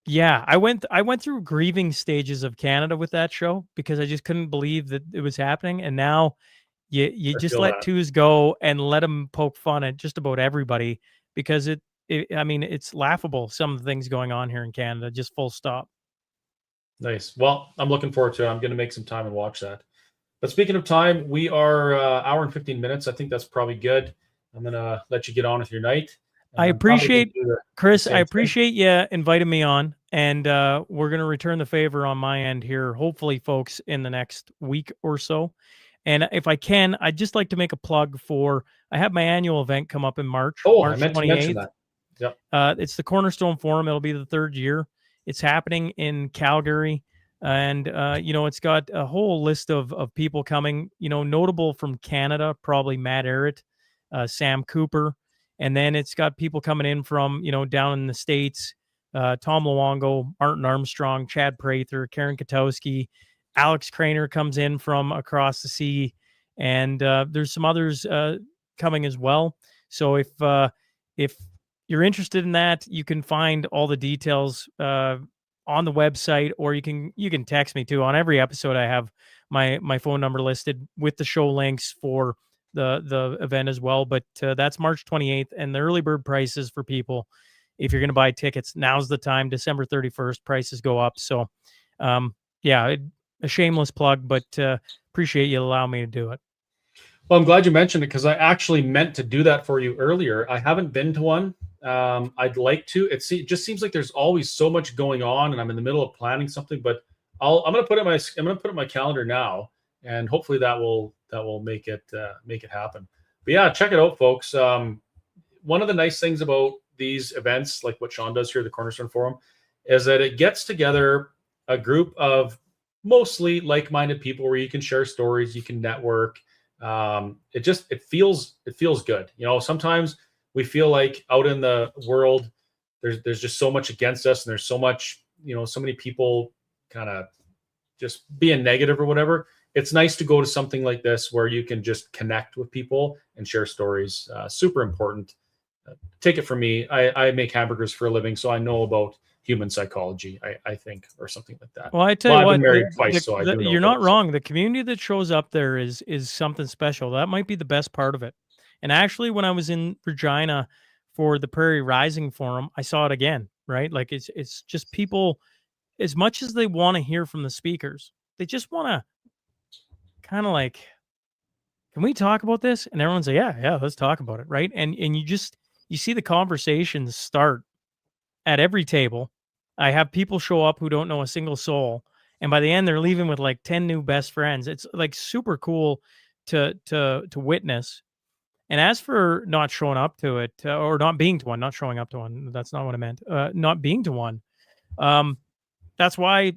yeah, I went through grieving stages of Canada with that show, because I just couldn't believe that it was happening. And now you just let twos go and let them poke fun at just about everybody, because I mean, it's laughable, some of the things going on here in Canada, just full stop. Nice. Well, I'm looking forward to it. I'm going to make some time and watch that. But speaking of time, we are hour and 15 minutes. I think that's probably good. I'm going to let you get on with your night. I appreciate, Chris, I appreciate you inviting me on, and we're going to return the favor on my end here, hopefully, folks, in the next week or so. And if I can, I'd just like to make a plug for, I have my annual event come up in March. March I meant 28th. To mention that. Yep. It's the Cornerstone Forum. It'll be the third year. It's happening in Calgary. And, it's got a whole list of people coming, notable from Canada, probably Matt Arrett, Sam Cooper. And then it's got people coming in from, down in the States, Tom Luongo, Martin Armstrong, Chad Prather, Karen Katowski, Alex Craner comes in from across the sea. And there's some others coming as well. So if you're interested in that, you can find all the details on the website, or you can text me too. On every episode, I have my phone number listed with the show links for the event as well. But that's March 28th, and the early bird prices for people, if you're going to buy tickets, now's the time. December 31st, prices go up. So, yeah, a shameless plug, but appreciate you allowing me to do it. Well, I'm glad you mentioned it because I actually meant to do that for you earlier. I haven't been to one. I'd like to. It just seems like there's always so much going on, and I'm in the middle of planning something. But I'm gonna put it in my calendar now, and hopefully that will make it happen. But yeah, check it out, folks. One of the nice things about these events, like what Shaun does here, the Cornerstone Forum, is that it gets together a group of mostly like-minded people where you can share stories, you can network. It feels good. Sometimes we feel like out in the world there's just so much against us, and there's so much, so many people kind of just being negative or whatever. It's nice to go to something like this where you can just connect with people and share stories. Super important. Take it from me. I make hamburgers for a living, so I know about human psychology, I think, or something like that. Well, I tell you I've what, been married twice, so I do know you're not about it. wrong. The community that shows up there is something special. That might be the best part of it. And actually, when I was in Regina for the Prairie Rising Forum, I saw it again. Right, like it's just people, as much as they want to hear from the speakers, they just want to kind of like, can we talk about this? And everyone's like, yeah, let's talk about it, right? And you see the conversations start at every table. I have people show up who don't know a single soul, and by the end they're leaving with like 10 new best friends. It's like super cool to witness. And as for not showing up to it, or not being to one, not showing up to one, that's not what I meant. Not being to one. That's why,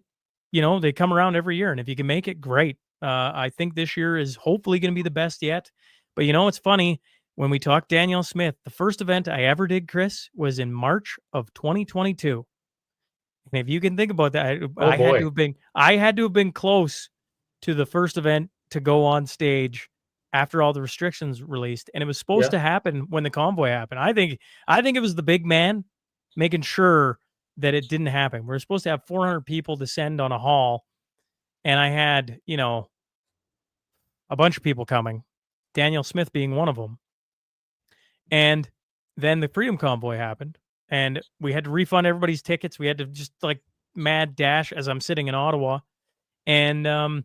they come around every year, and if you can make it, great. I think this year is hopefully going to be the best yet. But it's funny, when we talk Danielle Smith, the first event I ever did, Chris, was in March of 2022. And if you can think about that, Oh boy. I had to have been close to the first event to go on stage after all the restrictions released, and it was supposed to happen when the convoy happened. I think it was the big man making sure that it didn't happen. We were supposed to have 400 people descend on a hall, and I had, a bunch of people coming, Danielle Smith being one of them. And then the Freedom Convoy happened, and we had to refund everybody's tickets. We had to just like mad dash as I'm sitting in Ottawa. And the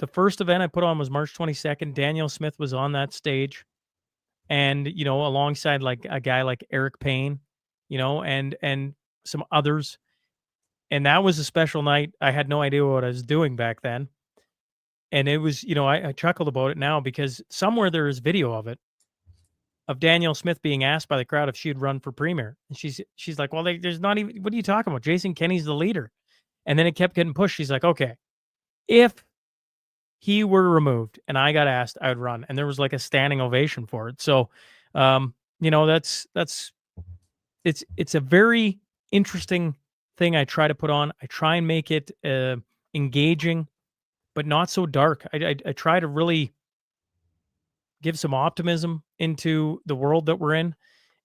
first event I put on was March 22nd. Danielle Smith was on that stage, and alongside like a guy like Eric Payne, and some others. And that was a special night. I had no idea what I was doing back then. And it was, I chuckled about it now because somewhere there is video of it, of Danielle Smith being asked by the crowd if she'd run for premier. And she's like, well, there's not even, what are you talking about? Jason Kenney's the leader. And then it kept getting pushed. She's like, okay, if he were removed and I got asked, I would run. And there was like a standing ovation for it. So, it's a very interesting thing I try to put on. I try and make it engaging, but not so dark. I try to really give some optimism into the world that we're in.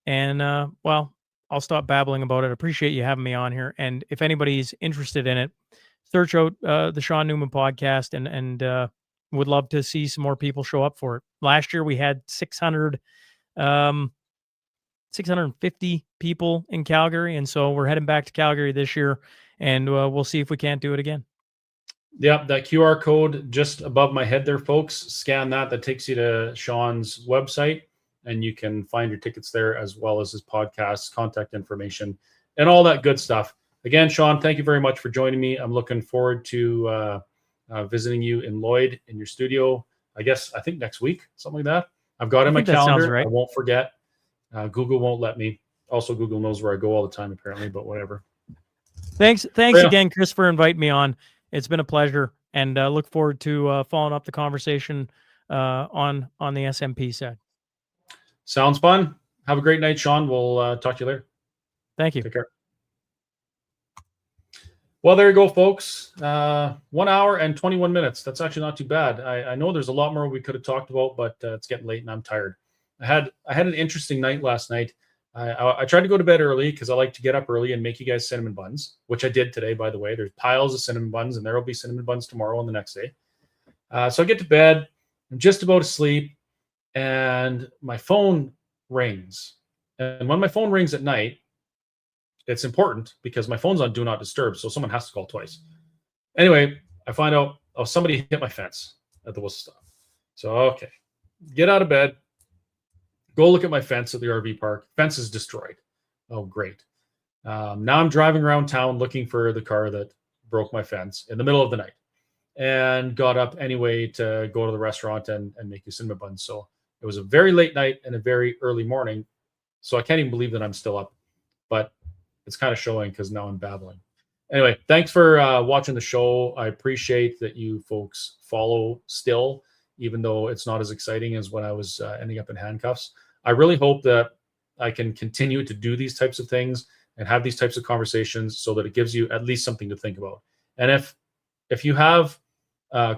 And well, I'll stop babbling about it. Appreciate you having me on here. And if anybody's interested in it, search out the Shaun Newman podcast, and would love to see some more people show up for it. Last year we had 650 people in Calgary, and so we're heading back to Calgary this year, and we'll see if we can't do it again. Yeah, that QR code just above my head there, folks. Scan that. That takes you to Shaun's website, and you can find your tickets there, as well as his podcast, contact information, and all that good stuff. Again, Shaun, thank you very much for joining me. I'm looking forward to visiting you in Lloyd in your studio. I think next week, something like that. I've got it in my calendar. Right. I won't forget. Google won't let me. Also, Google knows where I go all the time, apparently, but whatever. Thanks again, Chris, for inviting me on. It's been a pleasure, and look forward to following up the conversation on the SMP side. Sounds fun. Have a great night, Shaun. We'll talk to you later. Thank you. Take care. Well, there you go, folks. 1 hour and 21 minutes. That's actually not too bad. I know there's a lot more we could have talked about, but it's getting late and I'm tired. I had an interesting night last night. I tried to go to bed early because I like to get up early and make you guys cinnamon buns, which I did today, by the way. There's piles of cinnamon buns, and there will be cinnamon buns tomorrow and the next day. So I get to bed. I'm just about to sleep, and my phone rings. And when my phone rings at night, it's important because my phone's on Do Not Disturb, so someone has to call twice. Anyway, I find out, oh, somebody hit my fence at the whistle stop. So, okay, get out of bed, go look at my fence at the RV park. Fence is destroyed. Oh, great. Now I'm driving around town looking for the car that broke my fence in the middle of the night, and got up anyway to go to the restaurant and make you cinnamon buns. So it was a very late night and a very early morning. So I can't even believe that I'm still up, but it's kind of showing because now I'm babbling. Anyway, thanks for watching the show. I appreciate that you folks follow still, even though it's not as exciting as when I was ending up in handcuffs. I really hope that I can continue to do these types of things and have these types of conversations so that it gives you at least something to think about. And if you have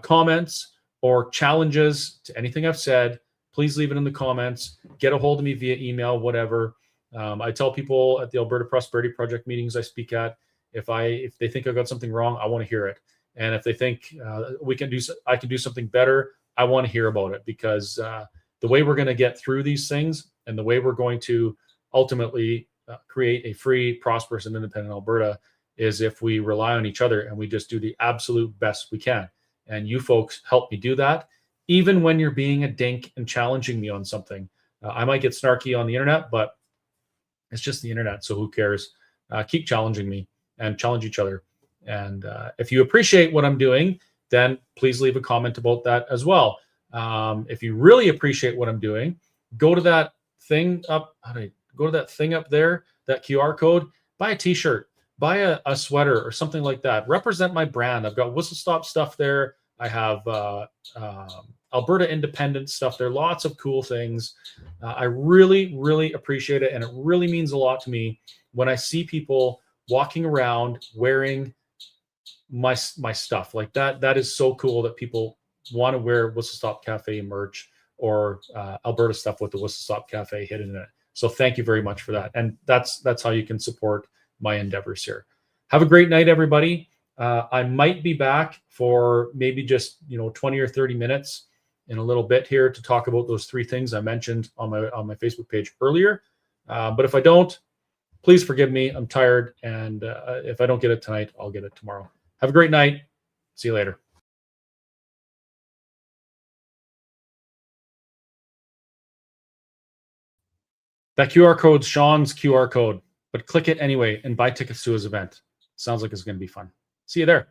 comments or challenges to anything I've said, please leave it in the comments. Get a hold of me via email, whatever. I tell people at the Alberta Prosperity Project meetings I speak at, if they think I got something wrong, I want to hear it. And if they think I can do something better, I want to hear about it, because the way we're going to get through these things and the way we're going to ultimately create a free, prosperous, and independent Alberta is if we rely on each other and we just do the absolute best we can. And you folks help me do that, even when you're being a dink and challenging me on something. I might get snarky on the internet, but it's just the internet, so who cares? Keep challenging me and challenge each other. And if you appreciate what I'm doing, then please leave a comment about that as well. If you really appreciate what I'm doing, go to that thing up. Go to that thing up there, that QR code. Buy a T-shirt, buy a sweater or something like that. Represent my brand. I've got Whistle Stop stuff there. I have Alberta Independent stuff there. Lots of cool things. I really, really appreciate it, and it really means a lot to me when I see people walking around wearing my stuff like that. That is so cool that people want to wear Whistle Stop Cafe merch or Alberta stuff with the Whistle Stop Cafe hidden in it. So thank you very much for that. And that's how you can support my endeavors here. Have a great night, everybody. I might be back for maybe just 20 or 30 minutes in a little bit here to talk about those 3 things I mentioned on my Facebook page earlier. But if I don't, please forgive me. I'm tired, and if I don't get it tonight, I'll get it tomorrow. Have a great night. See you later. That QR code's Shaun's QR code, but click it anyway and buy tickets to his event. Sounds like it's going to be fun. See you there.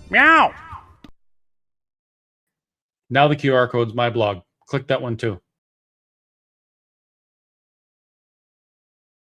Meow. Now the QR code's my blog. Click that one too.